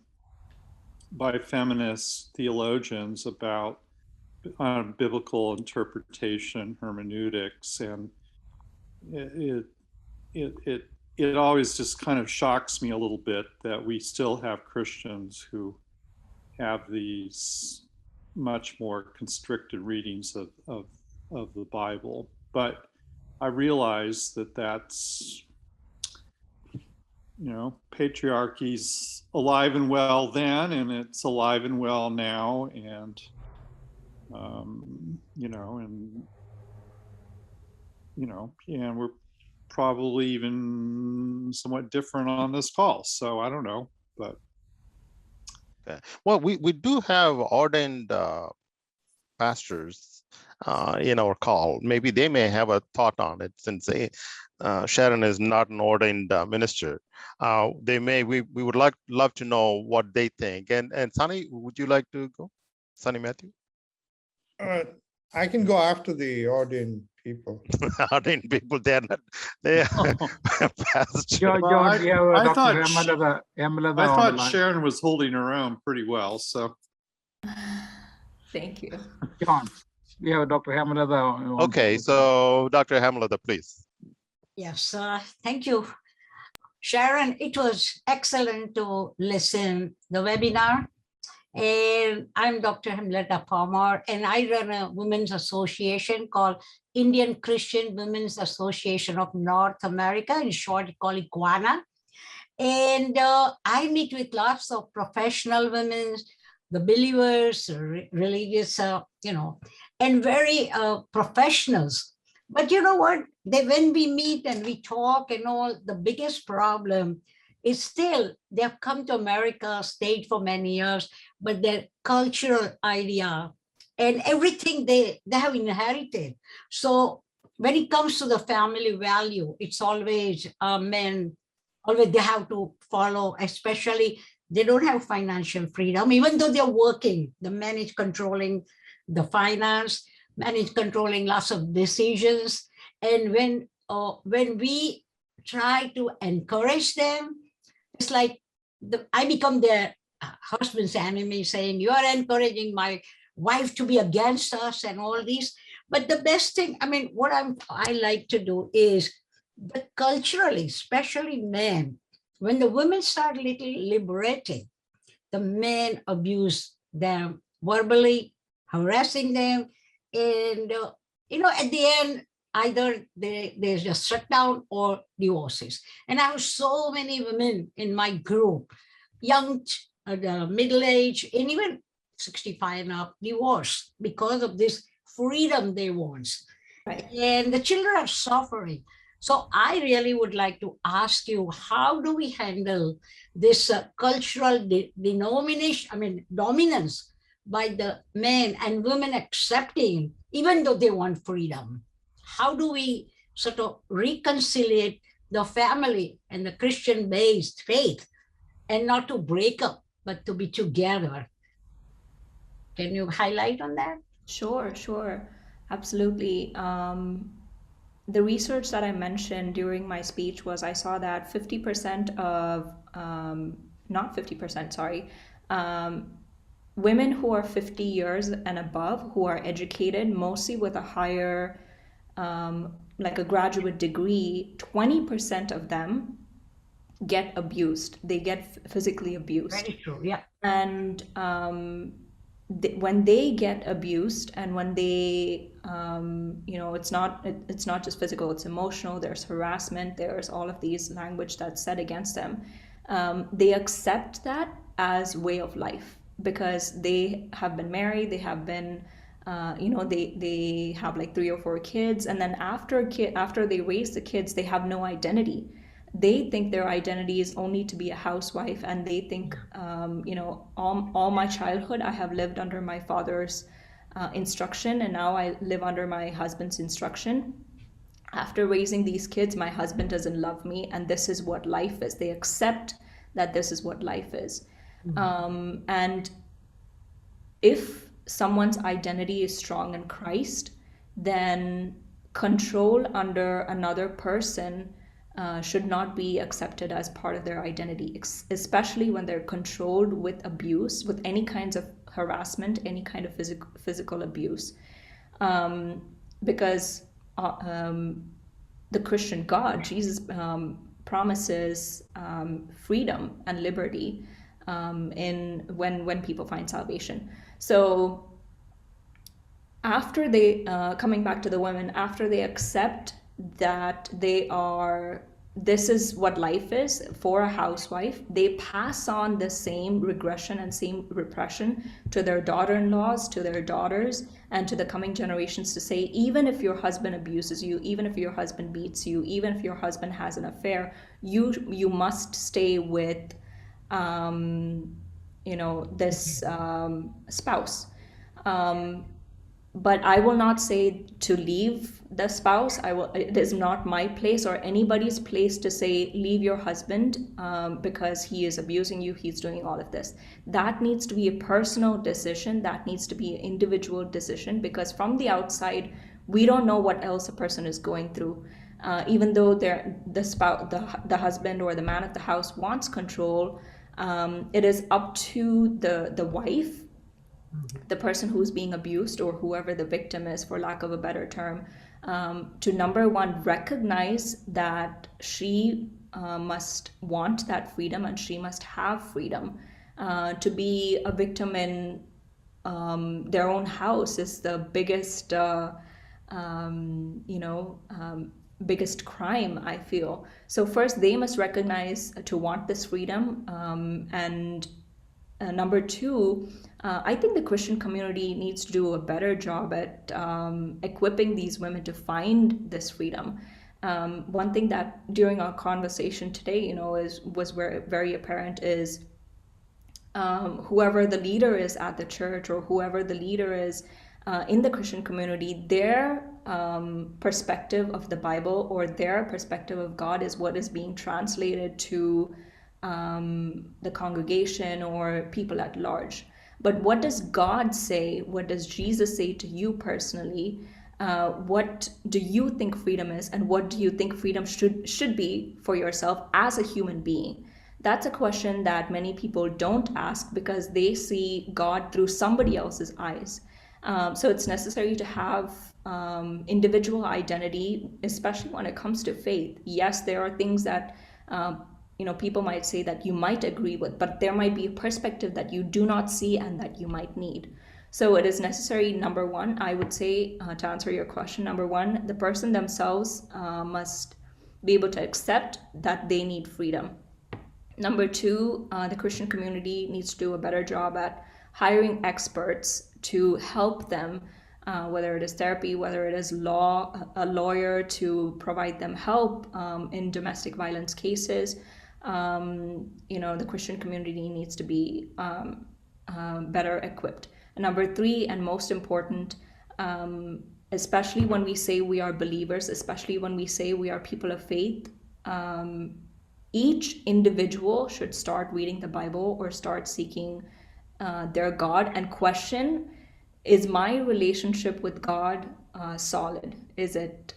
by feminist theologians about biblical interpretation, hermeneutics, and it always just kind of shocks me a little bit that we still have Christians who have these much more constricted readings of the Bible. But I realize that that's, patriarchy's alive and well then, and it's alive and well now, and and we're probably even somewhat different on this call. So I don't know, but.
Okay. Well, we do have ordained pastors in our call. Maybe they may have a thought on it, since Sharon is not an ordained minister. We would love to know what they think. And Sunny, would you like to go? Sunny Matthew?
I can go after the ordained people.
Ordained people, they are pastors.
John,
I thought
I
Sharon was holding her own pretty well, so.
Thank you.
John, we have Dr. Hemelada.
Okay, so Dr. Hemelada, please.
Yes, thank you. Sharon, it was excellent to listen the webinar. And I'm Dr. Hemleta Palmer, and I run a women's association called Indian Christian Women's Association of North America, in short called ICWANA. And I meet with lots of professional women, the believers, religious, and very professionals. But you know what? When we meet and we talk and all, the biggest problem is still they've come to America, stayed for many years, but their cultural idea and everything they have inherited. So when it comes to the family value, it's always men, always they have to follow, especially they don't have financial freedom, even though they're working. The man is controlling the finance, man is controlling lots of decisions. And when we try to encourage them, it's like I become their husband's enemy, saying, you are encouraging my wife to be against us and all these. But the best thing, I mean, what I like to do is that culturally, especially men, when the women start little liberating, the men abuse them verbally, harassing them. And, at the end, either they just shut down or divorces. And I have so many women in my group, young, middle age, and even 65 and up, divorced because of this freedom they want.
Right.
And the children are suffering. So I really would like to ask you, how do we handle this cultural dominance by the men and women accepting, even though they want freedom? How do we sort of reconcile the family and the Christian-based faith, and not to break up, but to be together? Can you highlight on that?
Sure. Absolutely. The research that I mentioned during my speech was I saw that 50% of, not 50%, sorry, women who are 50 years and above, who are educated, mostly with a higher, like a graduate degree, 20% of them get abused. They get physically abused.
Very true, yeah.
And when they get abused, and when they, it's not just physical, it's emotional, there's harassment, there's all of these language that's said against them, they accept that as way of life, because they have been married, they have been, they have like 3 or 4 kids, and then after they raise the kids, they have no identity. They think their identity is only to be a housewife, and they think, all my childhood I have lived under my father's instruction, and now I live under my husband's instruction. After raising these kids, my husband doesn't love me, and this is what life is. They accept that this is what life is. And if someone's identity is strong in Christ, then control under another person should not be accepted as part of their identity, especially when they're controlled with abuse, with any kinds of harassment, any kind of physical abuse. Because the Christian God, Jesus, promises freedom and liberty when people find salvation. So after they, coming back to the women, after they accept that this is what life is for a housewife, they pass on the same regression and same repression to their daughter-in-laws, to their daughters, and to the coming generations, to say, even if your husband abuses you, even if your husband beats you, even if your husband has an affair, you must stay with this spouse. But I will not say to leave the spouse. It is not my place or anybody's place to say, leave your husband because he is abusing you, he's doing all of this. That needs to be a personal decision. That needs to be an individual decision, because from the outside, we don't know what else a person is going through. Even though the spouse, the husband or the man of the house wants control, it is up to the wife, the person who's being abused, or whoever the victim is, for lack of a better term, to number one, recognize that she must want that freedom, and she must have freedom. To be a victim in their own house is the biggest, biggest crime, I feel. So first, they must recognize to want this freedom, and number two, I think the Christian community needs to do a better job at equipping these women to find this freedom. One thing that during our conversation today, was very apparent is whoever the leader is at the church, or whoever the leader is in the Christian community, their perspective of the Bible or their perspective of God is what is being translated to the congregation or people at large. But what does God say? What does Jesus say to you personally? What do you think freedom is, and what do you think freedom should be for yourself as a human being? That's a question that many people don't ask because they see God through somebody else's eyes. So it's necessary to have individual identity, especially when it comes to faith. Yes, there are things that people might say that you might agree with, but there might be a perspective that you do not see and that you might need. So it is necessary, number one, I would say, to answer your question, number one, the person themselves must be able to accept that they need freedom. Number two, the Christian community needs to do a better job at hiring experts to help them, whether it is therapy, whether it is law, a lawyer to provide them help in domestic violence cases. The Christian community needs to be better equipped. And number three, and most important, especially when we say we are believers, especially when we say we are people of faith, each individual should start reading the Bible or start seeking their God and question, is my relationship with God solid? Is it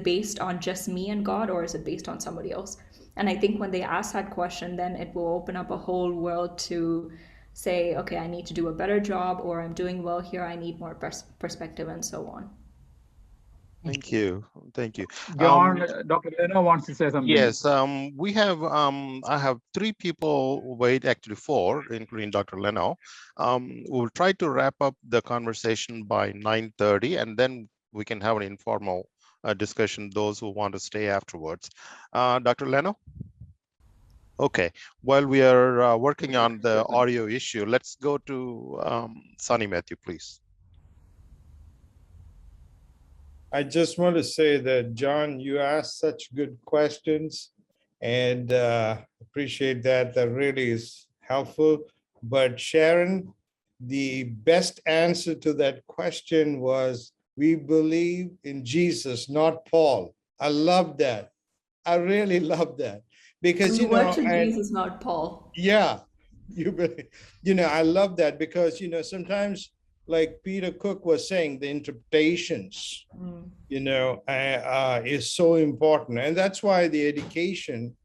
based on just me and God, or is it based on somebody else? And I think when they ask that question, then it will open up a whole world to say, okay, I need to do a better job, or I'm doing well here, I need more perspective, and so on.
Thank you.
John, Dr. Leno wants to say something.
Yes, we have, I have three people wait, actually four, including Dr. Leno. We'll try to wrap up the conversation by 9:30, and then we can have an informal discussion, those who want to stay afterwards. Dr. Leno? Okay, while we are working on the audio issue, let's go to Sonny Matthew, please.
I just want to say that, John, you asked such good questions, and appreciate that. That really is helpful. But Sharon, the best answer to that question was, we believe in Jesus, not Paul. I love that. I really love that. Because,
Jesus, not Paul.
Yeah, I love that because, sometimes, like Peter Cook was saying, the interpretations, is so important. And that's why the education,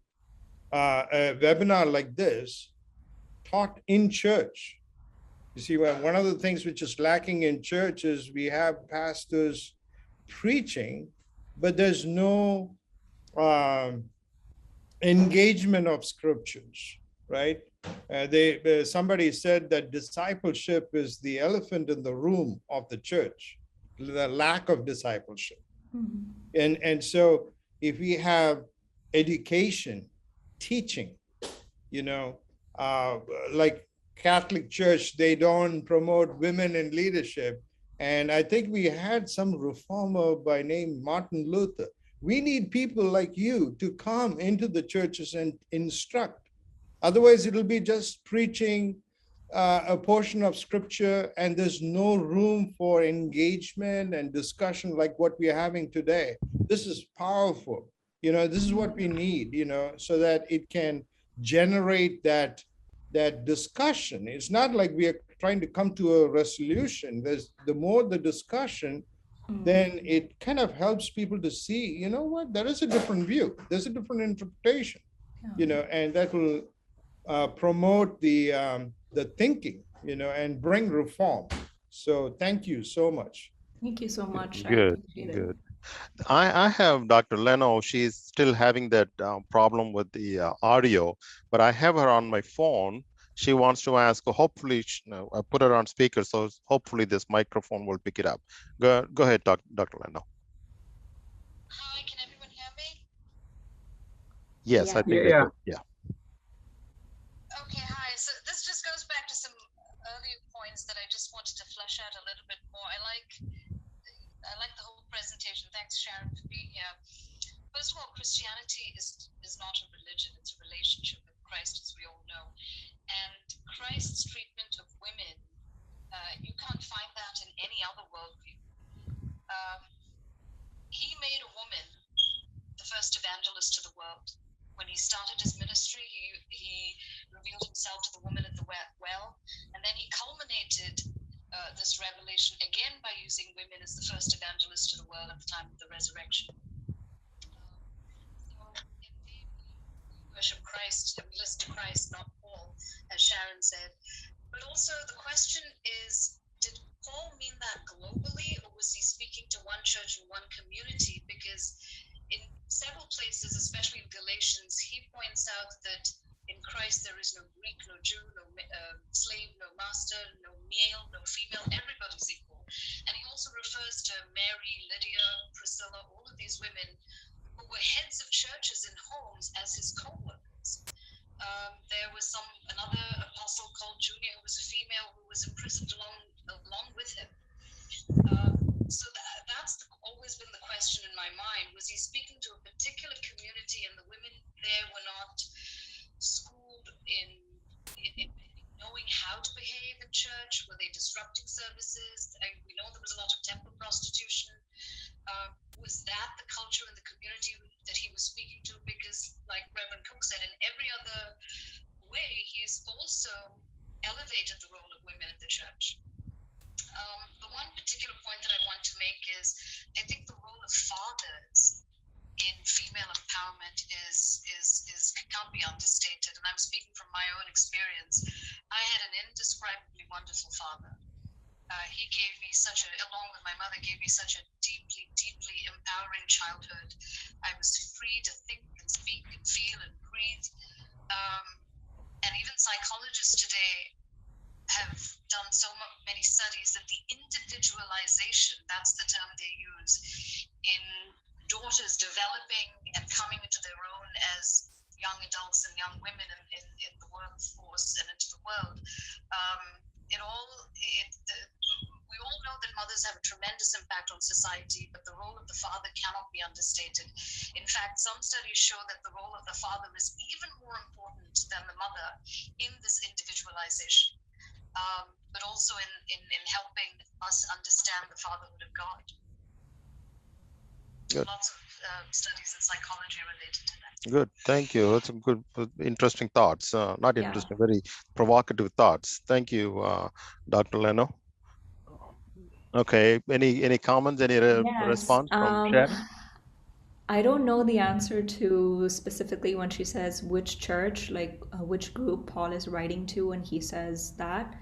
a webinar like this, taught in church. You see, one of the things which is lacking in church is we have pastors preaching, but there's no engagement of scriptures, right? Somebody said that discipleship is the elephant in the room of the church, the lack of discipleship. Mm-hmm. And so if we have education, teaching, like Catholic Church, they don't promote women in leadership. And I think we had some reformer by name Martin Luther. We need people like you to come into the churches and instruct. Otherwise, it'll be just preaching a portion of scripture, and there's no room for engagement and discussion like what we're having today. This is powerful. This is what we need, so that it can generate that discussion. It's not like we are trying to come to a resolution. The more the discussion, then it kind of helps people to see, there is a different view. There's a different interpretation, and that will promote the thinking, and bring reform. So thank you so much.
Thank you so much.
Good. I have Dr. Leno. She's still having that problem with the audio, but I have her on my phone. she wants to ask. Hopefully, I put her on speaker, so hopefully this microphone will pick it up. Go ahead, Dr. Leno.
Hi, can everyone hear me?
Yes,
Yeah.
I think
Yeah.
yeah.
Okay, hi. So this just goes back to some earlier points that I just wanted to flesh out a little bit more. I like the whole presentation. Thanks, Sharon, for being here. First of all, Christianity is not a religion, it's a relationship with Christ, as we all know. And Christ's treatment of women, you can't find that in any other worldview. He made a woman the first evangelist to the world. When he started his ministry, he revealed himself to the woman at the well, and then he culminated this revelation again by using women as the first evangelist to the world at the time of the resurrection. So indeed, we worship Christ and we listen to Christ, not Paul, as Sharon said. But also the question is, did Paul mean that globally, or was he speaking to one church and one community? Because in several places, especially in Galatians, he points out that in Christ there is no Greek, no Jew, no slave, no master, no male, no female, everybody's equal. And he also refers to Mary, Lydia, Priscilla, all of these women who were heads of churches in homes as his co-workers. There was another apostle called Junia, who was a female, who was imprisoned along with him. So that's always been the question in my mind. Was he speaking to a particular community, and the women there were not schooled in knowing how to behave in church? Were they disrupting services? We know there was a lot of temple prostitution. Was that the culture in the community that he was speaking to? Because, like Reverend Cook said, in every other way, he's also elevated the role of women in the church. The one particular point that I want to make is, I think the role of fathers in female empowerment can't be understated. And I'm speaking from my own experience. I had an indescribably wonderful father. He gave me along with my mother, gave me such a deeply, deeply empowering childhood. I was free to think and speak and feel and breathe. And even psychologists today have done so many studies that the individualization, that's the term they use, in daughters developing and coming into their own as young adults and young women in the workforce and into the world. We all know that mothers have a tremendous impact on society, but the role of the father cannot be understated. In fact, some studies show that the role of the father is even more important than the mother in this individualization. But also in helping us understand the fatherhood of God.
Good.
Lots of studies in psychology related to that.
Good, thank you. That's some good, interesting thoughts. Not interesting, very provocative thoughts. Thank you, Dr. Leno. Okay, any comments, any response from Sharon?
I don't know the answer to specifically when she says which church, like which group Paul is writing to when he says that.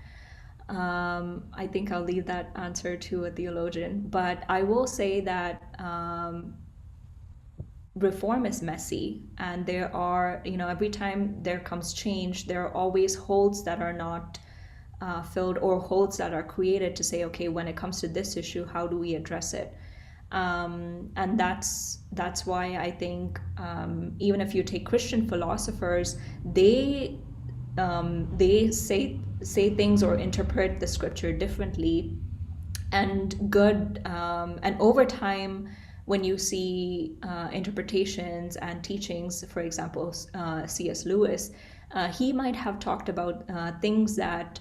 I think I'll leave that answer to a theologian. But I will say that reform is messy, and there are, every time there comes change, there are always holes that are not filled, or holes that are created to say, okay, when it comes to this issue, how do we address it? And that's why I think even if you take Christian philosophers, they say things or interpret the scripture differently, and and over time, when you see interpretations and teachings, for example, C.S. Lewis, he might have talked about things that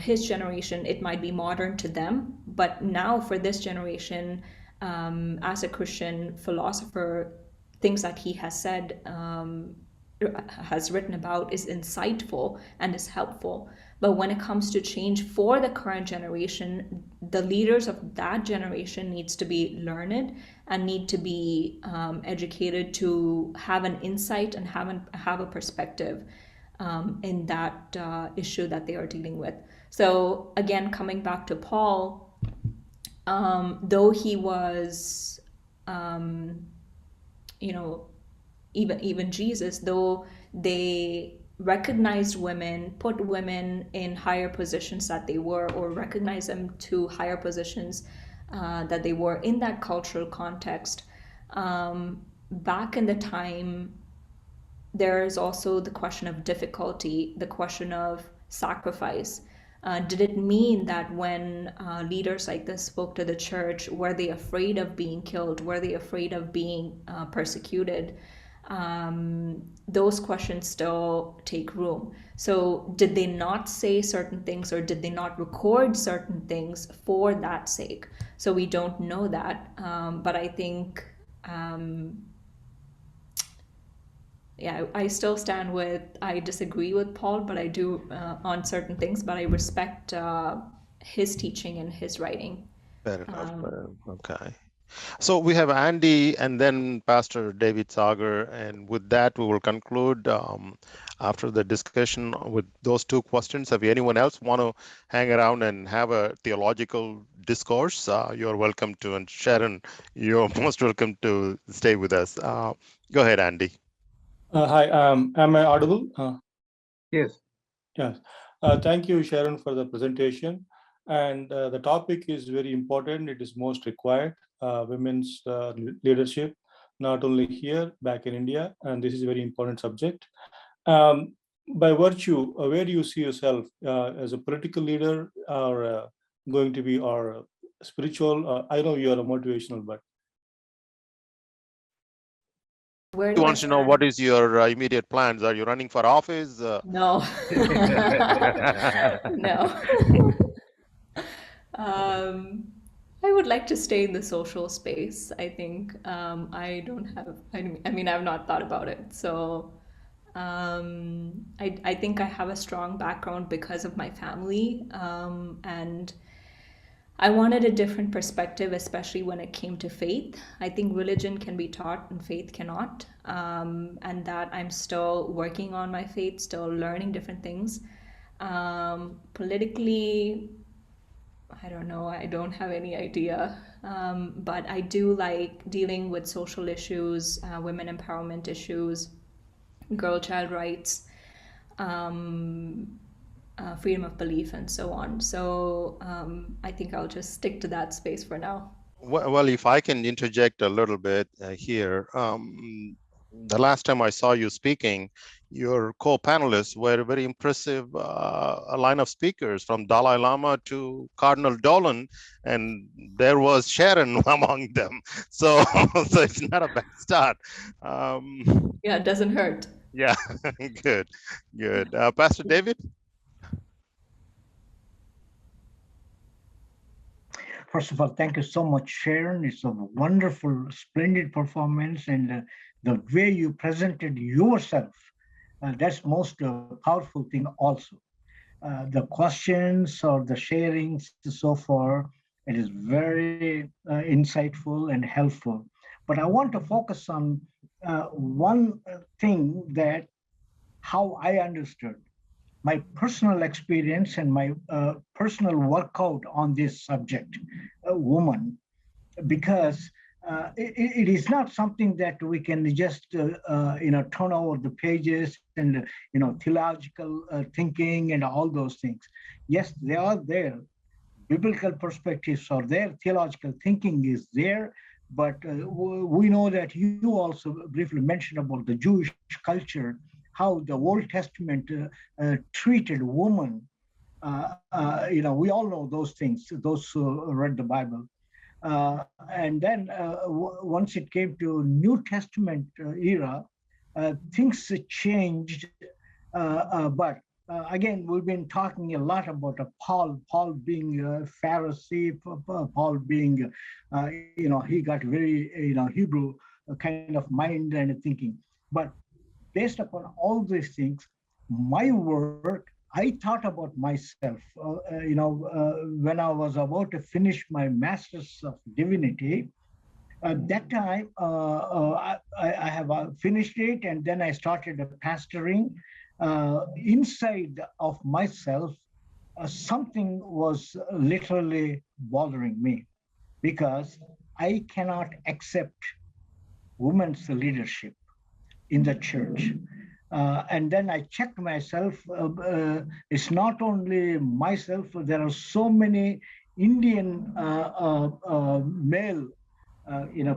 his generation, it might be modern to them, but now for this generation, as a Christian philosopher, things that he has said, has written about, is insightful and is helpful. But when it comes to change for the current generation, the leaders of that generation needs to be learned and need to be educated to have an insight and have a perspective in that issue that they are dealing with. So again, coming back to Paul, though he was, even Jesus, though they recognized women, put women in higher positions that they were, or recognized them to higher positions that they were in that cultural context. Back in the time, there is also the question of difficulty, the question of sacrifice. Did it mean that when leaders like this spoke to the church, were they afraid of being killed? Were they afraid of being persecuted? Those questions still take room. So did they not say certain things, or did they not record certain things for that sake? So we don't know that. But I think, yeah, I still stand with, I disagree with Paul, but I do on certain things, but I respect his teaching and his writing.
Fair enough. Okay. So we have Andy and then Pastor David Sagar, and with that we will conclude after the discussion with those two questions. If anyone else want to hang around and have a theological discourse, you're welcome to. And Sharon, you're most welcome to stay with us. Go ahead, Andy.
Hi, am I audible?
Yes.
Yes. Thank you, Sharon, for the presentation. And the topic is very important. It is most required, women's leadership, not only here, back in India, and this is a very important subject. By virtue, where do you see yourself as a political leader, or going to be, or spiritual? I know you are a motivational, but
Where
He
do I
wants to know
stand?
what is your immediate plans. Are you running for office?
No. No. I would like to stay in the social space. I think I don't have, I mean, I've not thought about it. So I think I have a strong background because of my family. And I wanted a different perspective, especially when it came to faith. I think religion can be taught and faith cannot. And that I'm still working on my faith, still learning different things. Politically, I don't know, I don't have any idea. But I do like dealing with social issues, women empowerment issues, girl-child rights, freedom of belief, and so on. So I think I'll just stick to that space for now.
Well, if I can interject a little bit here. The last time I saw you speaking, your co-panelists were very impressive, a line of speakers from Dalai Lama to Cardinal Dolan, and there was Sharon among them. So, so it's not a bad start.
Yeah, it doesn't hurt.
Yeah, good, good. Pastor David?
First of all, thank you so much, Sharon. It's a wonderful, splendid performance, and the way you presented yourself, that's most powerful thing also. The questions or the sharings so far, it is very insightful and helpful. But I want to focus on one thing, that how I understood my personal experience and my personal workout on this subject, woman, because it is not something that we can just turn over the pages and theological thinking and all those things. Yes, they are there. Biblical perspectives are there. Theological thinking is there. But we know that you also briefly mentioned about the Jewish culture, how the Old Testament treated women. We all know those things, those who read the Bible. And then once it came to New Testament era, things changed. But again, we've been talking a lot about Paul being a Pharisee, Paul being, he got very, Hebrew kind of mind and thinking. But based upon all these things, my work, I thought about myself. When I was about to finish my Master's of Divinity, at that time, I have finished it, and then I started pastoring. Inside of myself, something was literally bothering me, because I cannot accept women's leadership in the church. And then I checked myself. It's not only myself. There are so many Indian male,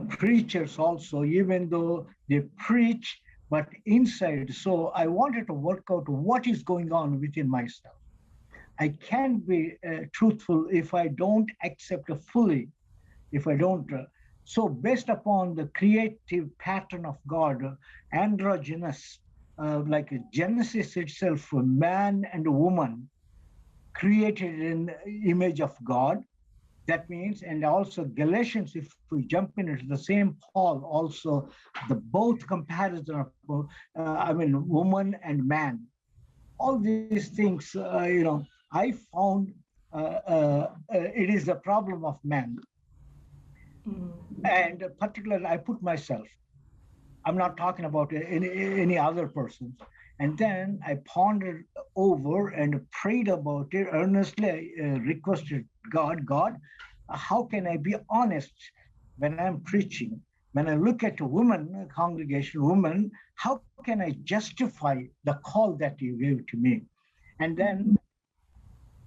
preachers also, even though they preach, but inside. So I wanted to work out what is going on within myself. I can't be truthful if I don't accept fully, if I don't. So based upon the creative pattern of God, androgynous, like Genesis itself, man and woman created in the image of God. That means, and also Galatians, if we jump in, it's the same Paul also, the both comparison of, woman and man. All these things, I found it is a problem of man. And particularly, I put myself. I'm not talking about any other person. And then I pondered over and prayed about it earnestly. I requested God, how can I be honest when I'm preaching? When I look at a woman, congregation, woman, how can I justify the call that you gave to me? And then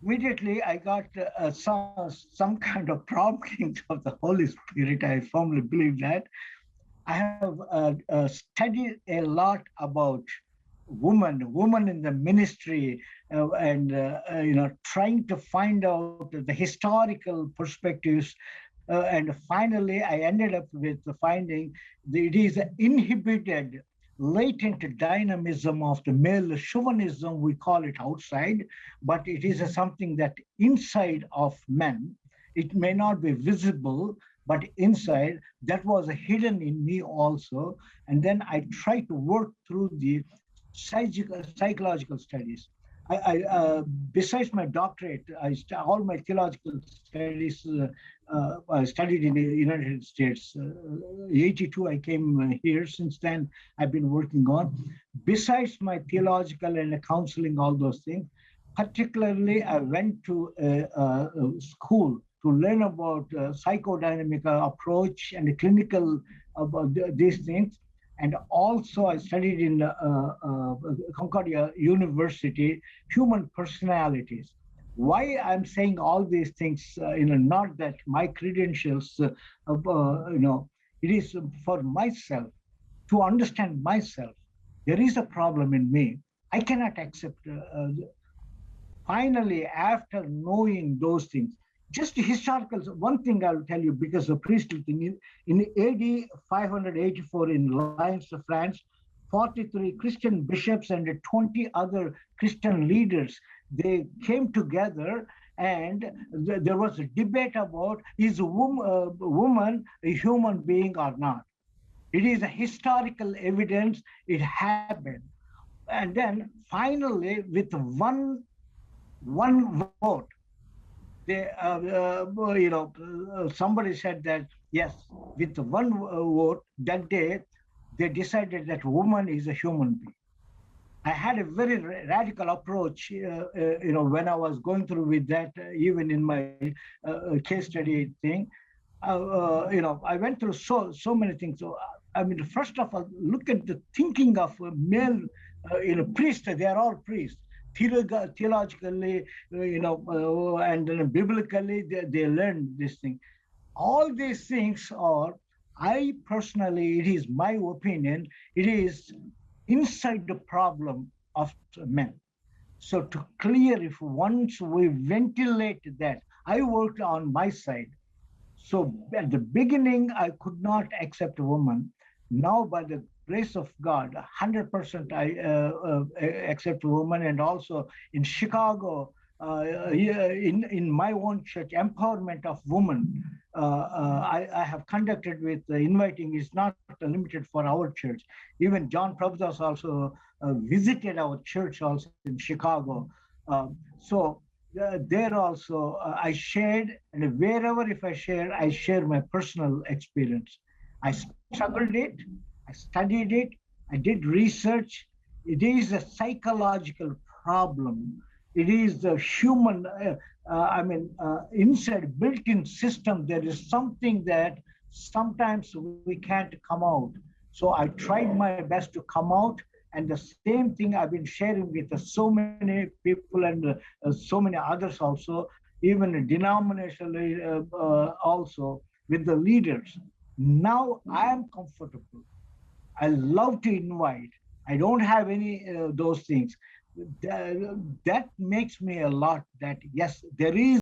immediately I got some kind of prompting of the Holy Spirit. I firmly believe that. I have studied a lot about woman in the ministry, and trying to find out the historical perspectives. And finally, I ended up with finding that it is an inhibited, latent dynamism of the male chauvinism, we call it outside, but it is something that inside of men. It may not be visible, but inside, that was hidden in me also. And then I tried to work through the psychological studies. Besides my doctorate, all my theological studies, I studied in the United States. 82, I came here. Since then, I've been working on. Besides my theological and counseling, all those things, particularly I went to a school to learn about psychodynamic approach and the clinical about these things. And also I studied in Concordia University, human personalities. Why I'm saying all these things, not that my credentials, it is for myself, to understand myself. There is a problem in me. I cannot accept. Finally, after knowing those things, just historical, one thing I'll tell you, because the priestly thing, in AD 584 in Lyons, France, 43 Christian bishops and 20 other Christian leaders, they came together, and there was a debate about, is a woman a human being or not? It is a historical evidence, it happened. And then finally, with one vote, they, somebody said that, yes, with one vote that day, they decided that woman is a human being. I had a very radical approach, when I was going through with that, even in my case study thing. I went through so many things. So, first of all, look at the thinking of male, priests. They are all priests. Theologically, and then biblically, they learn this thing. All these things are, I personally, it is my opinion, it is inside the problem of men. So to clear, if once we ventilate that, I worked on my side. So at the beginning, I could not accept a woman. Now, by the grace of God, 100% I accept a woman. And also in Chicago, in my own church, empowerment of women, I have conducted with inviting is not limited for our church. Even John Prabhudas also visited our church also in Chicago. There also I shared, and wherever if I share my personal experience. I struggled it, I studied it, I did research. It is a psychological problem. It is the human, inside built-in system, there is something that sometimes we can't come out. So I tried my best to come out, And the same thing I've been sharing with so many people and so many others also, even denominationally also with the leaders. Now I am comfortable. I love to invite. I don't have any those things. That makes me a lot that yes, there is